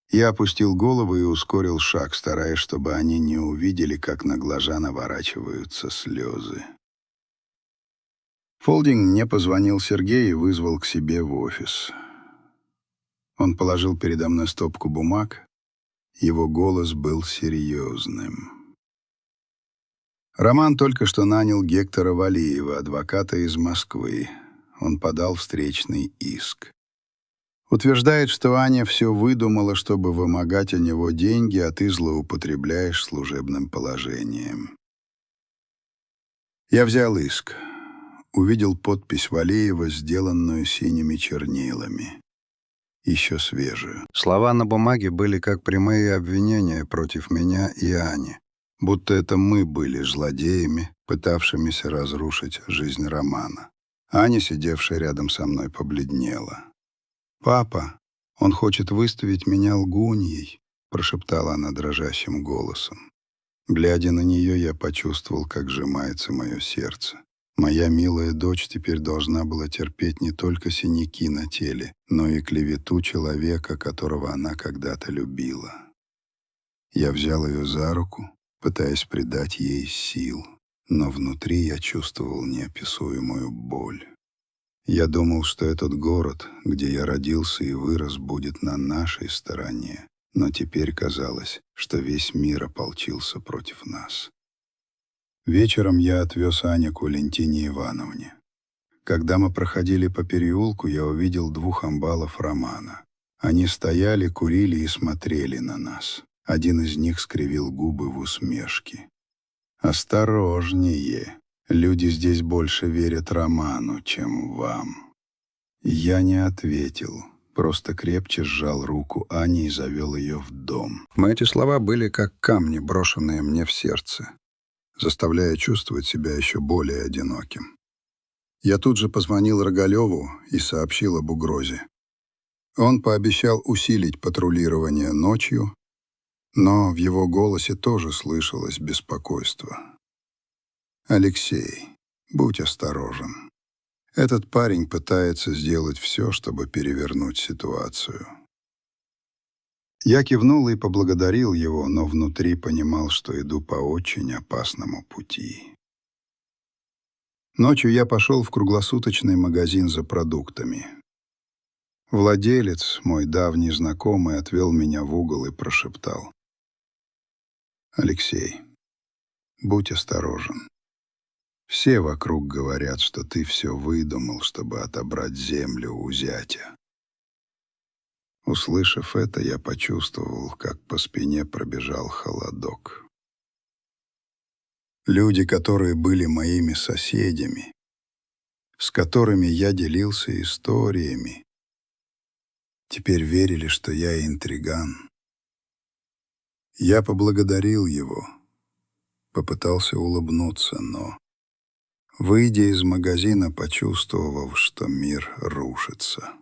Я опустил голову и ускорил шаг, стараясь, чтобы они не увидели, как на глаза наворачиваются слезы. В полдень мне позвонил Сергей и вызвал к себе в офис. Он положил передо мной стопку бумаг. Его голос был серьезным. Роман только что нанял Гектора Валиева, адвоката из Москвы. Он подал встречный иск. Утверждает, что Аня все выдумала, чтобы вымогать у него деньги, а ты злоупотребляешь служебным положением. Я взял иск. Увидел подпись Валиева, сделанную синими чернилами. Еще свежую. Слова на бумаге были как прямые обвинения против меня и Ани, будто это мы были злодеями, пытавшимися разрушить жизнь Романа. Аня, сидевшая рядом со мной, побледнела. «Папа, он хочет выставить меня лгуньей», — прошептала она дрожащим голосом. Глядя на нее, я почувствовал, как сжимается мое сердце. Моя милая дочь теперь должна была терпеть не только синяки на теле, но и клевету человека, которого она когда-то любила. Я взял ее за руку, пытаясь придать ей сил, но внутри я чувствовал неописуемую боль. Я думал, что этот город, где я родился и вырос, будет на нашей стороне, но теперь казалось, что весь мир ополчился против нас. Вечером я отвез Аню к Валентине Ивановне. Когда мы проходили по переулку, я увидел двух амбалов Романа. Они стояли, курили и смотрели на нас. Один из них скривил губы в усмешке. «Осторожнее. Люди здесь больше верят Роману, чем вам». Я не ответил, просто крепче сжал руку Ани и завел ее в дом. Но эти слова были как камни, брошенные мне в сердце. заставляя чувствовать себя еще более одиноким. Я тут же позвонил Рогалеву и сообщил об угрозе. Он пообещал усилить патрулирование ночью, но в его голосе тоже слышалось беспокойство. «Алексей, будь осторожен. Этот парень пытается сделать все, чтобы перевернуть ситуацию». Я кивнул и поблагодарил его, но внутри понимал, что иду по очень опасному пути. Ночью я пошел в круглосуточный магазин за продуктами. Владелец, мой давний знакомый, отвел меня в угол и прошептал: «Алексей, будь осторожен. Все вокруг говорят, что ты все выдумал, чтобы отобрать землю у зятя». Услышав это, я почувствовал, как по спине пробежал холодок. Люди, которые были моими соседями, с которыми я делился историями, теперь верили, что я интриган. Я поблагодарил его, попытался улыбнуться, но, выйдя из магазина, почувствовал, что мир рушится.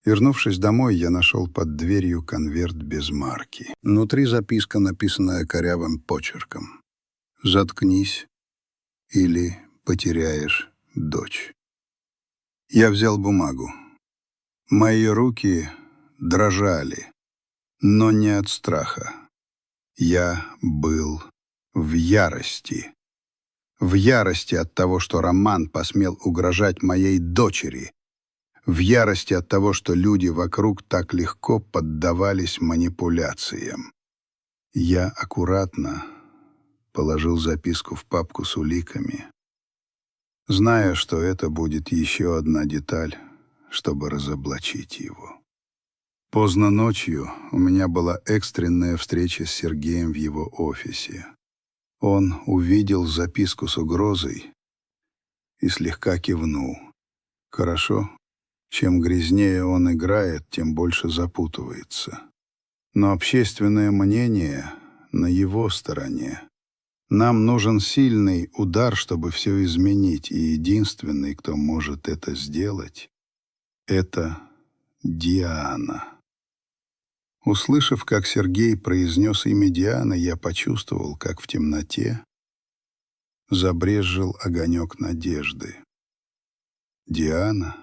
Вернувшись домой, я нашел под дверью конверт без марки. Внутри записка, написанная корявым почерком: «Заткнись, или потеряешь дочь». Я взял бумагу. Мои руки дрожали, но не от страха. Я был в ярости. В ярости от того, что Роман посмел угрожать моей дочери. В ярости от того, что люди вокруг так легко поддавались манипуляциям. Я аккуратно положил записку в папку с уликами, зная, что это будет еще одна деталь, чтобы разоблачить его. Поздно ночью у меня была экстренная встреча с Сергеем в его офисе. Он увидел записку с угрозой и слегка кивнул. Хорошо. Чем грязнее он играет, тем больше запутывается. Но общественное мнение на его стороне. Нам нужен сильный удар, чтобы все изменить, и единственный, кто может это сделать, это Диана. Услышав, как Сергей произнес имя Дианы, я почувствовал, как в темноте забрезжил огонек надежды. Диана,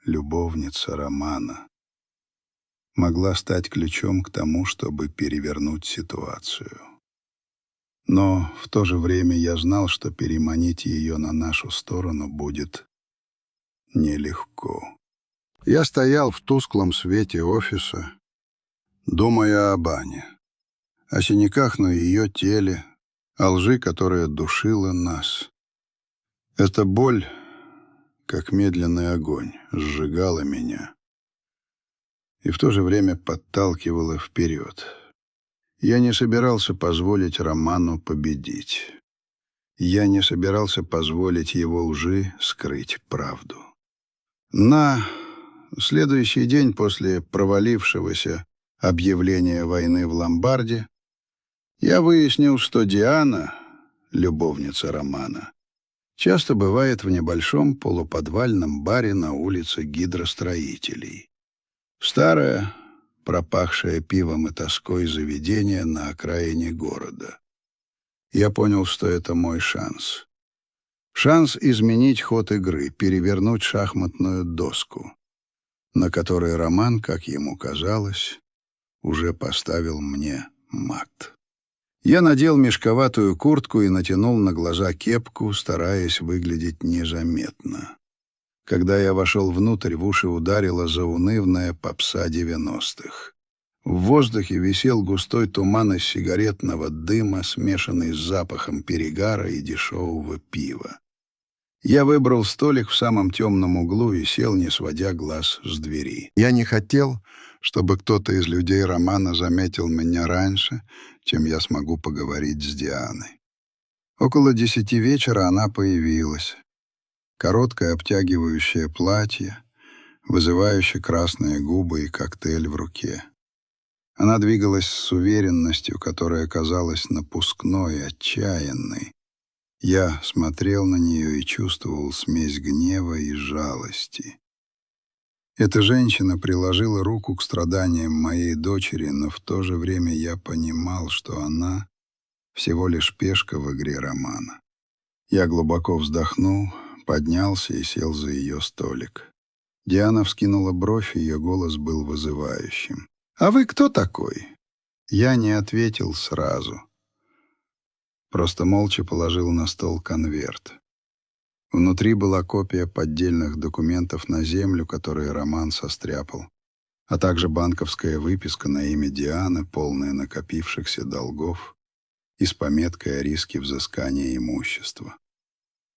любовница Романа, могла стать ключом к тому, чтобы перевернуть ситуацию. Но в то же время я знал, что переманить ее на нашу сторону будет нелегко. Я стоял в тусклом свете офиса, думая об Ане, о синяках на ее теле, о лжи, которая душила нас. Эта боль, как медленный огонь, сжигала меня и в то же время подталкивала вперед. Я не собирался позволить Роману победить. Я не собирался позволить его лжи скрыть правду. На следующий день после провалившегося объявления войны в Ломбарде я выяснил, что Диана, любовница Романа, часто бывает в небольшом полуподвальном баре на улице Гидростроителей. Старое, пропахшее пивом и тоской заведение на окраине города. Я понял, что это мой шанс. Шанс изменить ход игры, перевернуть шахматную доску, на которой Роман, как ему казалось, уже поставил мне мат. Я надел мешковатую куртку и натянул на глаза кепку, стараясь выглядеть незаметно. Когда я вошел внутрь, в уши ударила заунывная попса 90-х. В воздухе висел густой туман из сигаретного дыма, смешанный с запахом перегара и дешевого пива. Я выбрал столик в самом темном углу и сел, не сводя глаз с двери. Я не хотел, чтобы кто-то из людей Романа заметил меня раньше, чем я смогу поговорить с Дианой. Около 10 вечера она появилась. Короткое обтягивающее платье, вызывающее красные губы и коктейль в руке. Она двигалась с уверенностью, которая казалась напускной, отчаянной. Я смотрел на нее и чувствовал смесь гнева и жалости. Эта женщина приложила руку к страданиям моей дочери, но в то же время я понимал, что она всего лишь пешка в игре Романа. Я глубоко вздохнул, поднялся и сел за ее столик. Диана вскинула бровь, ее голос был вызывающим. «А вы кто такой?» Я не ответил сразу. Просто молча положил на стол конверт. Внутри была копия поддельных документов на землю, которые Роман состряпал, а также банковская выписка на имя Дианы, полная накопившихся долгов, и с пометкой о риске взыскания имущества.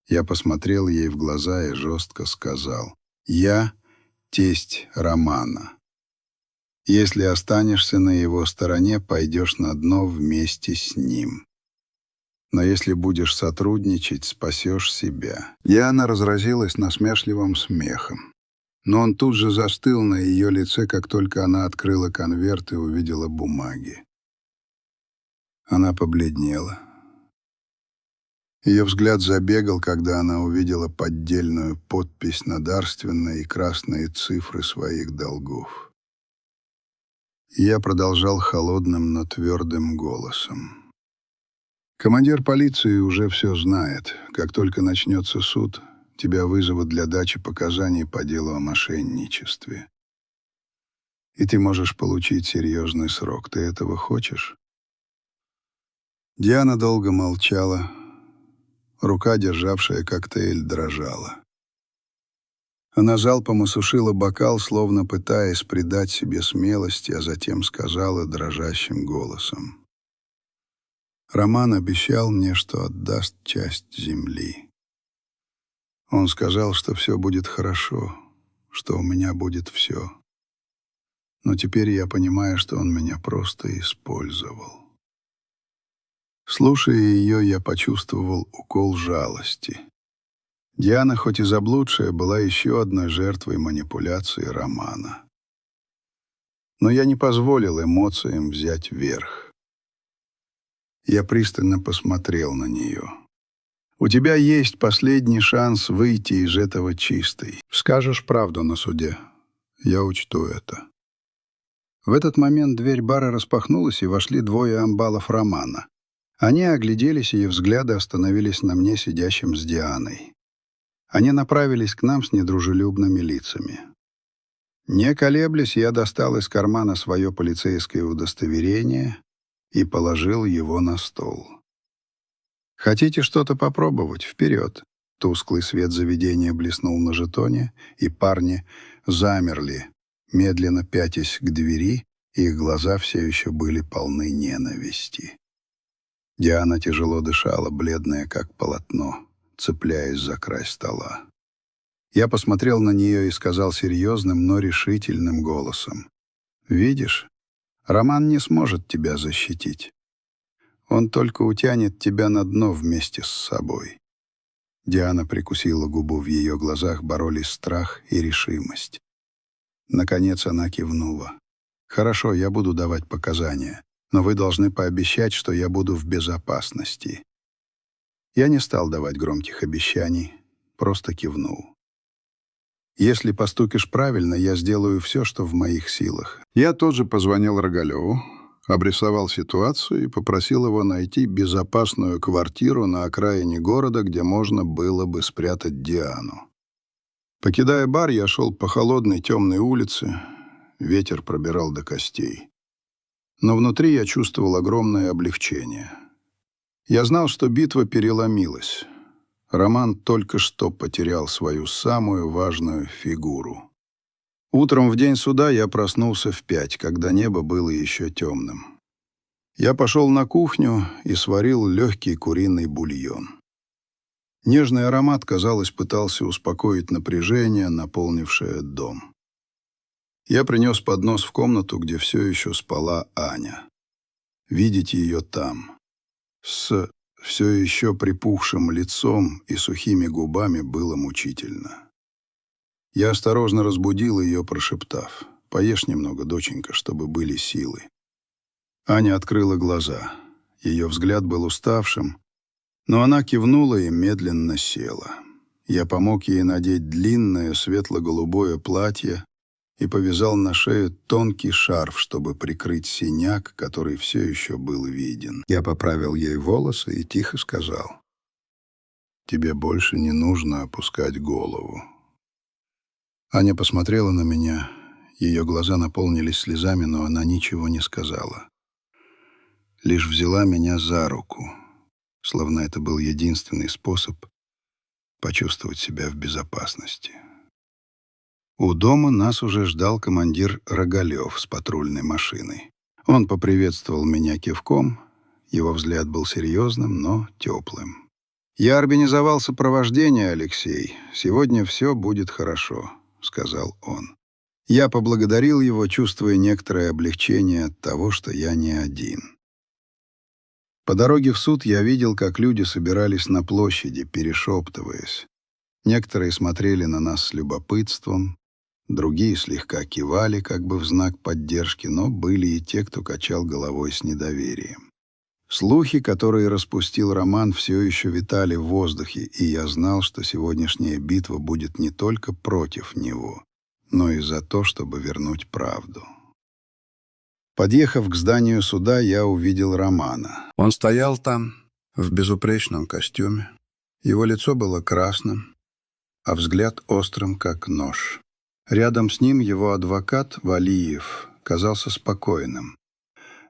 Я посмотрел ей в глаза и жестко сказал: «Я тесть Романа. Если останешься на его стороне, пойдешь на дно вместе с ним. Но если будешь сотрудничать, спасешь себя». Диана разразилась насмешливым смехом. Но он тут же застыл на ее лице, как только она открыла конверт и увидела бумаги. Она побледнела. Ее взгляд забегал, когда она увидела поддельную подпись на дарственные и красные цифры своих долгов. И я продолжал холодным, но твердым голосом. «Командир полиции уже все знает. Как только начнется суд, тебя вызовут для дачи показаний по делу о мошенничестве. И ты можешь получить серьезный срок. Ты этого хочешь?» Диана долго молчала. Рука, державшая коктейль, дрожала. Она залпом осушила бокал, словно пытаясь придать себе смелости, а затем сказала дрожащим голосом: «Роман обещал мне, что отдаст часть земли. Он сказал, что все будет хорошо, что у меня будет все. Но теперь я понимаю, что он меня просто использовал». Слушая ее, я почувствовал укол жалости. Диана, хоть и заблудшая, была еще одной жертвой манипуляции Романа. Но я не позволил эмоциям взять верх. Я пристально посмотрел на нее. «У тебя есть последний шанс выйти из этого чистой. Скажешь правду на суде. Я учту это». В этот момент дверь бара распахнулась, и вошли двое амбалов Романа. Они огляделись, и их взгляды остановились на мне, сидящем с Дианой. Они направились к нам с недружелюбными лицами. Не колеблясь, я достал из кармана свое полицейское удостоверение и положил его на стол. «Хотите что-то попробовать? Вперед!» Тусклый свет заведения блеснул на жетоне, и парни замерли, медленно пятясь к двери, и их глаза все еще были полны ненависти. Диана тяжело дышала, бледная как полотно, цепляясь за край стола. Я посмотрел на нее и сказал серьезным, но решительным голосом: «Видишь, Роман не сможет тебя защитить. Он только утянет тебя на дно вместе с собой». Диана прикусила губу, в ее глазах боролись страх и решимость. Наконец она кивнула. «Хорошо, я буду давать показания, но вы должны пообещать, что я буду в безопасности». Я не стал давать громких обещаний, просто кивнул. «Если поступишь правильно, я сделаю все, что в моих силах». Я тут же позвонил Рогалеву, обрисовал ситуацию и попросил его найти безопасную квартиру на окраине города, где можно было бы спрятать Диану. Покидая бар, я шел по холодной темной улице, ветер пробирал до костей. Но внутри я чувствовал огромное облегчение. Я знал, что битва переломилась. Роман только что потерял свою самую важную фигуру. Утром в день суда я проснулся в 5, когда небо было еще темным. Я пошел на кухню и сварил легкий куриный бульон. Нежный аромат, казалось, пытался успокоить напряжение, наполнившее дом. Я принес поднос в комнату, где все еще спала Аня. Видеть ее там, с все еще припухшим лицом и сухими губами, было мучительно. Я осторожно разбудил ее, прошептав: «Поешь немного, доченька, чтобы были силы». Аня открыла глаза. Ее взгляд был уставшим, но она кивнула и медленно села. Я помог ей надеть длинное светло-голубое платье и повязал на шею тонкий шарф, чтобы прикрыть синяк, который все еще был виден. Я поправил ей волосы и тихо сказал: «Тебе больше не нужно опускать голову». Аня посмотрела на меня. Ее глаза наполнились слезами, но она ничего не сказала. Лишь взяла меня за руку, словно это был единственный способ почувствовать себя в безопасности. У дома нас уже ждал командир Рогалев с патрульной машиной. Он поприветствовал меня кивком, его взгляд был серьезным, но теплым. «Я организовал сопровождение, Алексей. Сегодня все будет хорошо», — сказал он. Я поблагодарил его, чувствуя некоторое облегчение от того, что я не один. По дороге в суд я видел, как люди собирались на площади, перешептываясь. Некоторые смотрели на нас с любопытством, другие слегка кивали, как бы в знак поддержки, но были и те, кто качал головой с недоверием. Слухи, которые распустил Роман, все еще витали в воздухе, и я знал, что сегодняшняя битва будет не только против него, но и за то, чтобы вернуть правду. Подъехав к зданию суда, я увидел Романа. Он стоял там в безупречном костюме. Его лицо было красным, а взгляд острым, как нож. Рядом с ним его адвокат Валиев казался спокойным,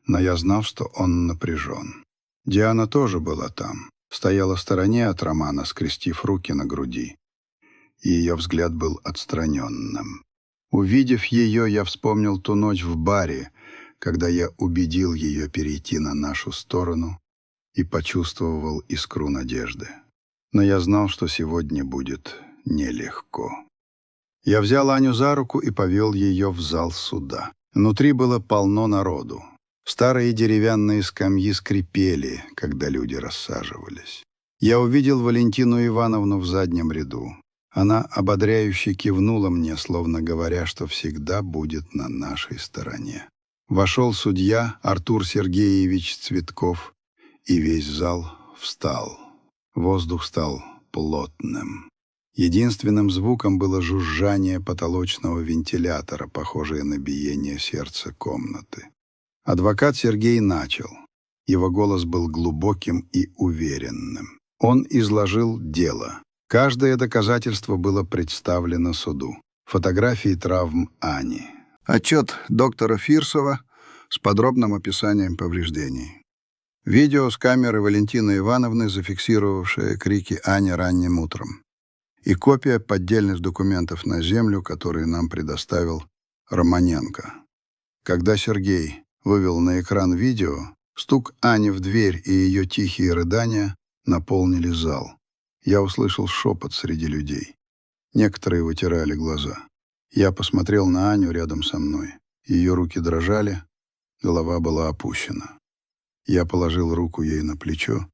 но я знал, что он напряжен. Диана тоже была там, стояла в стороне от Романа, скрестив руки на груди, и ее взгляд был отстраненным. Увидев ее, я вспомнил ту ночь в баре, когда я убедил ее перейти на нашу сторону и почувствовал искру надежды. Но я знал, что сегодня будет нелегко. Я взял Аню за руку и повел ее в зал суда. Внутри было полно народу. Старые деревянные скамьи скрипели, когда люди рассаживались. Я увидел Валентину Ивановну в заднем ряду. Она ободряюще кивнула мне, словно говоря, что всегда будет на нашей стороне. Вошел судья Артур Сергеевич Цветков, и весь зал встал. Воздух стал плотным. Единственным звуком было жужжание потолочного вентилятора, похожее на биение сердца комнаты. Адвокат Сергей начал. Его голос был глубоким и уверенным. Он изложил дело. Каждое доказательство было представлено суду. Фотографии травм Ани. Отчет доктора Фирсова с подробным описанием повреждений. Видео с камеры Валентины Ивановны, зафиксировавшее крики Ани ранним утром. И копия поддельных документов на землю, которые нам предоставил Романенко. Когда Сергей вывел на экран видео, стук Ани в дверь и ее тихие рыдания наполнили зал. Я услышал шепот среди людей. Некоторые вытирали глаза. Я посмотрел на Аню рядом со мной. Ее руки дрожали, голова была опущена. Я положил руку ей на плечо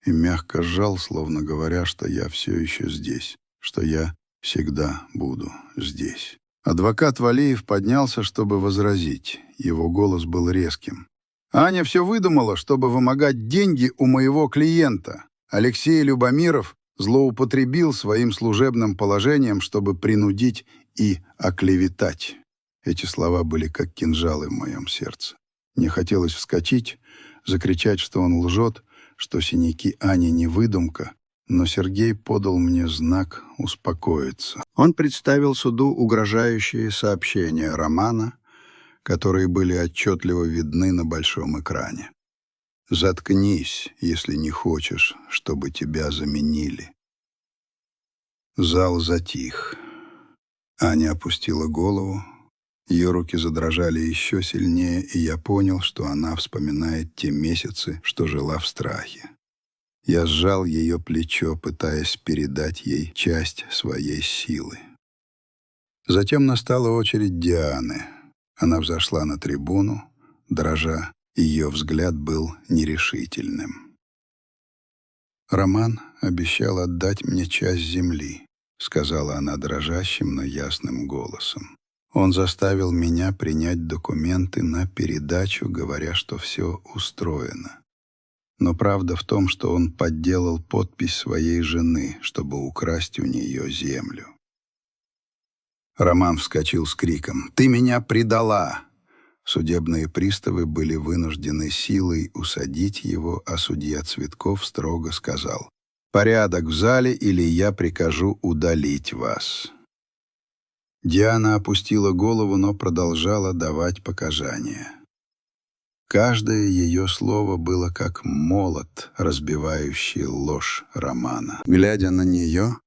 и мягко сжал, словно говоря, что я все еще здесь, что я всегда буду здесь. Адвокат Валиев поднялся, чтобы возразить. Его голос был резким. «Аня все выдумала, чтобы вымогать деньги у моего клиента. Алексей Любомиров злоупотребил своим служебным положением, чтобы принудить и оклеветать». Эти слова были как кинжалы в моем сердце. Мне хотелось вскочить, закричать, что он лжет, что синяки Ани не выдумка, но Сергей подал мне знак успокоиться. Он представил суду угрожающие сообщения Романа, которые были отчетливо видны на большом экране. «Заткнись, если не хочешь, чтобы тебя заменили». Зал затих. Аня опустила голову. Ее руки задрожали еще сильнее, и я понял, что она вспоминает те месяцы, что жила в страхе. Я сжал ее плечо, пытаясь передать ей часть своей силы. Затем настала очередь Дианы. Она взошла на трибуну, дрожа. Ее взгляд был нерешительным. «Роман обещал отдать мне часть земли», — сказала она дрожащим, но ясным голосом. Он заставил меня принять документы на передачу, говоря, что все устроено. Но правда в том, что он подделал подпись своей жены, чтобы украсть у нее землю. Роман вскочил с криком: «Ты меня предала!» Судебные приставы были вынуждены силой усадить его, а судья Цветков строго сказал: «Порядок в зале, или я прикажу удалить вас». Диана опустила голову, но продолжала давать показания. Каждое ее слово было как молот, разбивающий ложь Романа. Глядя на нее,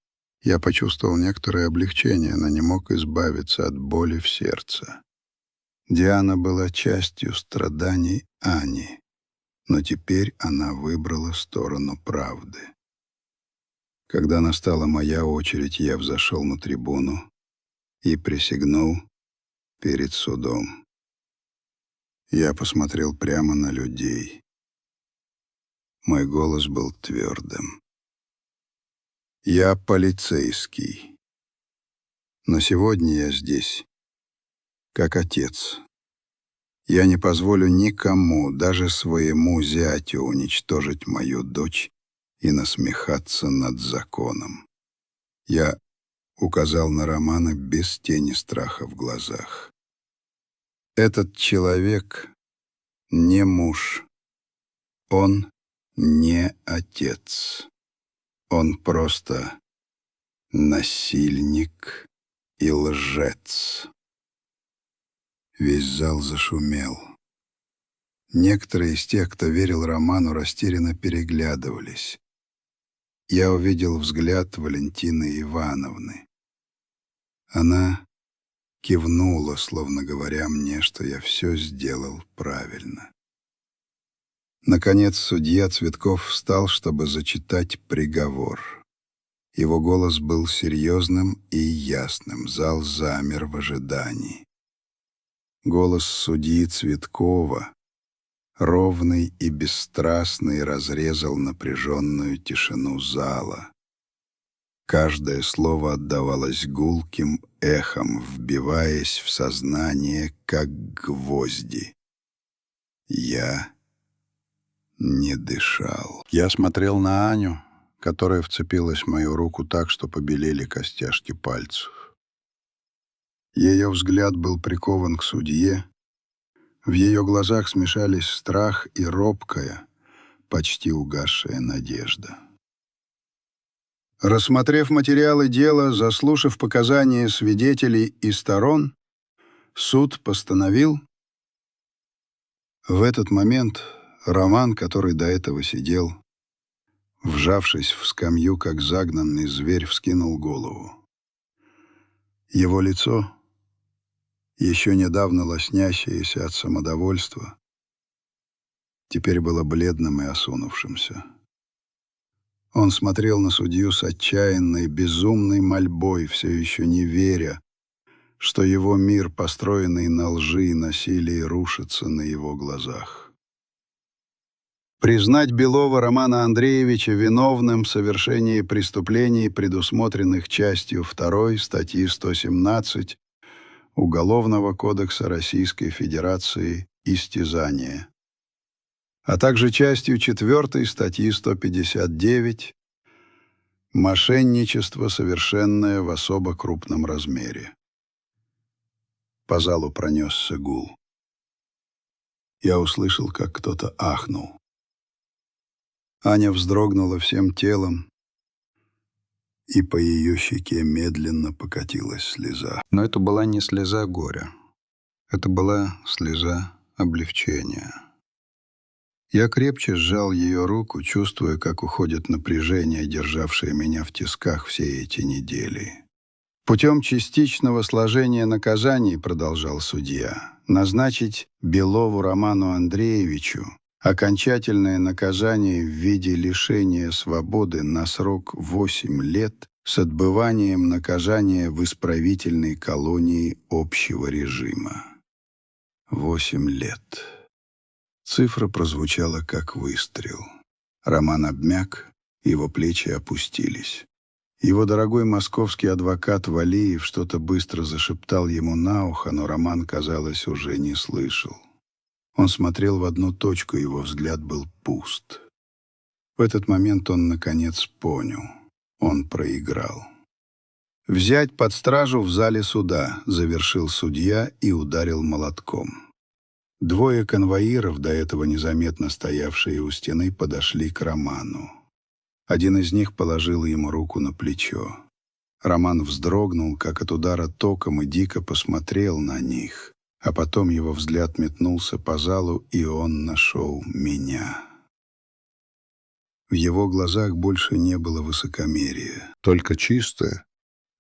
я почувствовал некоторое облегчение, но не мог избавиться от боли в сердце. Диана была частью страданий Ани, но теперь она выбрала сторону правды. Когда настала моя очередь, я взошел на трибуну и присягнул перед судом. Я посмотрел прямо на людей. Мой голос был твердым. Я полицейский, но сегодня я здесь как отец. Я не позволю никому, даже своему зятю, уничтожить мою дочь и насмехаться над законом. Я указал на Романа без тени страха в глазах. Этот человек не муж. Он не отец. Он просто насильник и лжец. Весь зал зашумел. Некоторые из тех, кто верил Роману, растерянно переглядывались. Я увидел взгляд Валентины Ивановны. Она кивнула, словно говоря мне, что я все сделал правильно. Наконец судья Цветков встал, чтобы зачитать приговор. Его голос был серьезным и ясным. Зал замер в ожидании. Голос судьи Цветкова, ровный и бесстрастный, разрезал напряженную тишину зала. Каждое слово отдавалось гулким эхом, вбиваясь в сознание, как гвозди. Я не дышал. Я смотрел на Аню, которая вцепилась в мою руку так, что побелели костяшки пальцев. Ее взгляд был прикован к судье. В ее глазах смешались страх и робкая, почти угасшая надежда. Рассмотрев материалы дела, заслушав показания свидетелей и сторон, суд постановил. В этот момент Роман, который до этого сидел, вжавшись в скамью, как загнанный зверь, вскинул голову. Его лицо, еще недавно лоснящееся от самодовольства, теперь было бледным и осунувшимся. Он смотрел на судью с отчаянной, безумной мольбой, все еще не веря, что его мир, построенный на лжи и насилии, рушится на его глазах. Признать Белова Романа Андреевича виновным в совершении преступлений, предусмотренных частью 2 статьи 117 Уголовного кодекса Российской Федерации «Истязание», а также частью 4 статьи 159 «Мошенничество, совершенное в особо крупном размере». По залу пронесся гул. Я услышал, как кто-то ахнул. Аня вздрогнула всем телом, и по ее щеке медленно покатилась слеза. Но это была не слеза горя. Это была слеза облегчения. Я крепче сжал ее руку, чувствуя, как уходит напряжение, державшее меня в тисках все эти недели. Путем частичного сложения наказаний, продолжал судья, назначить Белову Роману Андреевичу окончательное наказание в виде лишения свободы на срок 8 лет с отбыванием наказания в исправительной колонии общего режима. 8 лет. Цифра прозвучала как выстрел. Роман обмяк, его плечи опустились. Его дорогой московский адвокат Валиев что-то быстро зашептал ему на ухо, но Роман, казалось, уже не слышал. Он смотрел в одну точку, его взгляд был пуст. В этот момент он, наконец, понял. Он проиграл. «Взять под стражу в зале суда», — завершил судья и ударил молотком. Двое конвоиров, до этого незаметно стоявшие у стены, подошли к Роману. Один из них положил ему руку на плечо. Роман вздрогнул, как от удара током, и дико посмотрел на них, а потом его взгляд метнулся по залу, и он нашел меня. В его глазах больше не было высокомерия, только чистая,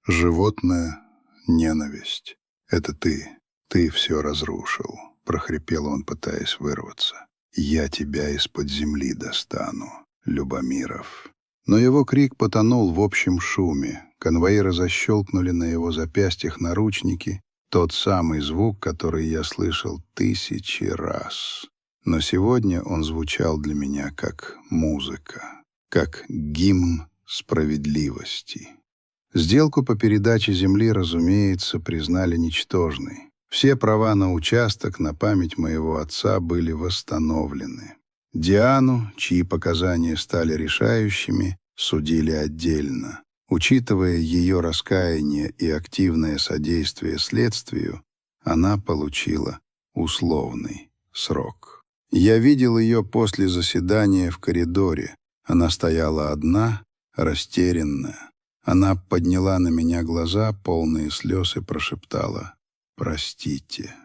животная ненависть. «Это ты все разрушил», — прохрипел он, пытаясь вырваться. «Я тебя из-под земли достану, Любомиров». Но его крик потонул в общем шуме. Конвоиры защелкнули на его запястьях наручники, тот самый звук, который я слышал 1000 раз. Но сегодня он звучал для меня как музыка, как гимн справедливости. Сделку по передаче земли, разумеется, признали ничтожной. Все права на участок на память моего отца были восстановлены. Диану, чьи показания стали решающими, судили отдельно. Учитывая ее раскаяние и активное содействие следствию, она получила условный срок. Я видел ее после заседания в коридоре. Она стояла одна, растерянная. Она подняла на меня глаза, полные слез, и прошептала: «Простите».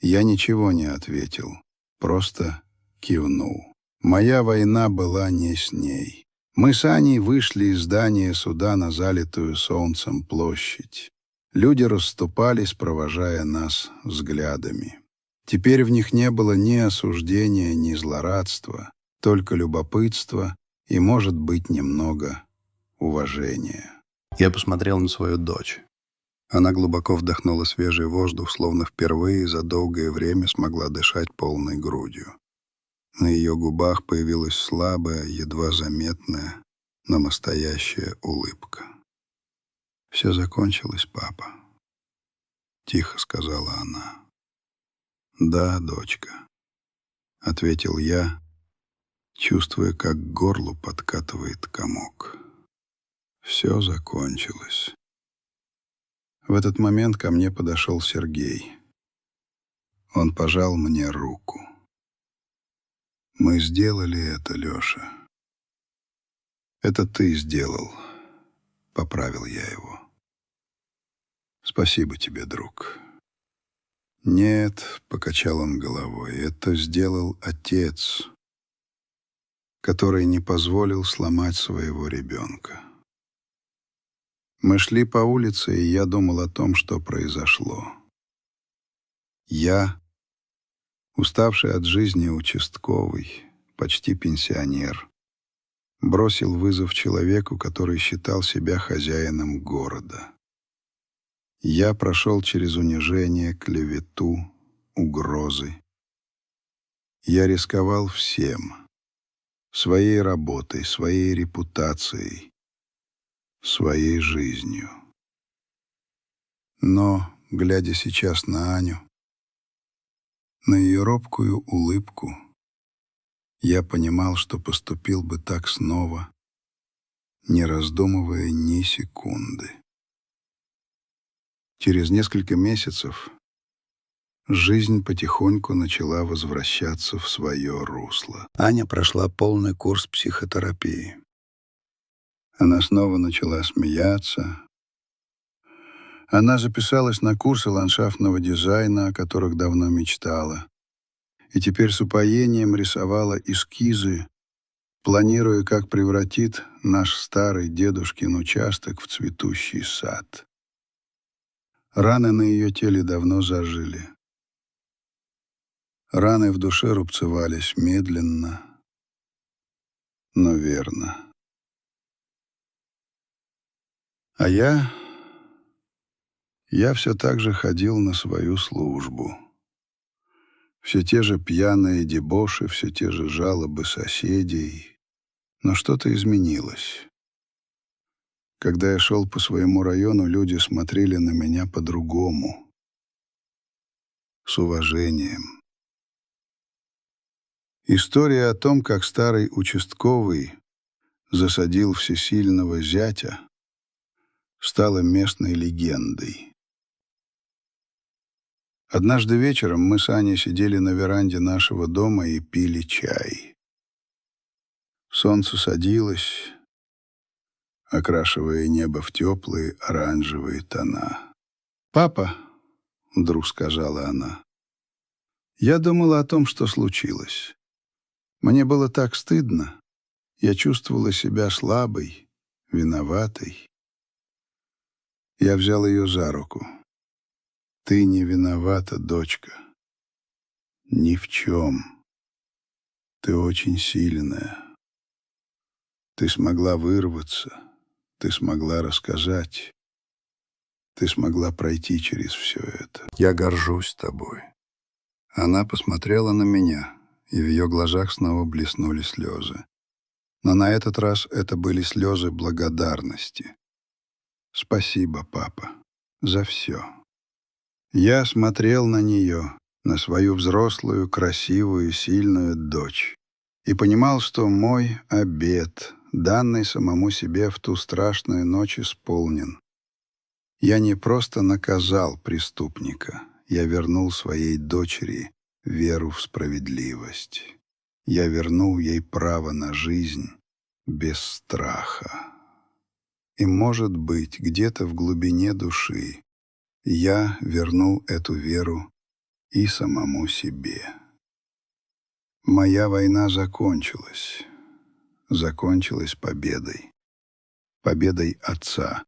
Я ничего не ответил, просто кивнул. Моя война была не с ней. Мы с Аней вышли из здания суда на залитую солнцем площадь. Люди расступались, провожая нас взглядами. Теперь в них не было ни осуждения, ни злорадства, только любопытство и, может быть, немного уважения. Я посмотрел на свою дочь. Она глубоко вдохнула свежий воздух, словно впервые за долгое время смогла дышать полной грудью. На ее губах появилась слабая, едва заметная, но настоящая улыбка. «Все закончилось, папа», — тихо сказала она. «Да, дочка», — ответил я, чувствуя, как к горлу подкатывает комок. «Все закончилось». В этот момент ко мне подошел Сергей. Он пожал мне руку. «Мы сделали это, Леша». «Это ты сделал», — поправил я его. «Спасибо тебе, друг». «Нет», — покачал он головой, — «это сделал отец, который не позволил сломать своего ребенка». Мы шли по улице, и я думал о том, что произошло. Я, уставший от жизни участковый, почти пенсионер, бросил вызов человеку, который считал себя хозяином города. Я прошел через унижение, клевету, угрозы. Я рисковал всем: своей работой, своей репутацией, своей жизнью. Но, глядя сейчас на Аню, на ее робкую улыбку, я понимал, что поступил бы так снова, не раздумывая ни секунды. Через несколько месяцев жизнь потихоньку начала возвращаться в свое русло. Аня прошла полный курс психотерапии. Она снова начала смеяться. Она записалась на курсы ландшафтного дизайна, о которых давно мечтала, и теперь с упоением рисовала эскизы, планируя, как превратит наш старый дедушкин участок в цветущий сад. Раны на ее теле давно зажили. Раны в душе рубцевались медленно, но верно. А я все так же ходил на свою службу. Все те же пьяные дебоши, все те же жалобы соседей. Но что-то изменилось. Когда я шел по своему району, люди смотрели на меня по-другому, с уважением. История о том, как старый участковый засадил всесильного зятя, стала местной легендой. Однажды вечером мы с Аней сидели на веранде нашего дома и пили чай. Солнце садилось, окрашивая небо в теплые оранжевые тона. «Папа», — вдруг сказала она, — «я думала о том, что случилось. Мне было так стыдно. Я чувствовала себя слабой, виноватой». Я взял ее за руку. «Ты не виновата, дочка. Ни в чем. Ты очень сильная. Ты смогла вырваться, ты смогла рассказать, ты смогла пройти через все это. Я горжусь тобой». Она посмотрела на меня, и в ее глазах снова блеснули слезы. Но на этот раз это были слезы благодарности. «Спасибо, папа, за все». Я смотрел на нее, на свою взрослую, красивую, сильную дочь, и понимал, что мой обет, данный самому себе в ту страшную ночь, исполнен. Я не просто наказал преступника, я вернул своей дочери веру в справедливость. Я вернул ей право на жизнь без страха. И, может быть, где-то в глубине души я вернул эту веру и самому себе. Моя война закончилась победой. Победой отца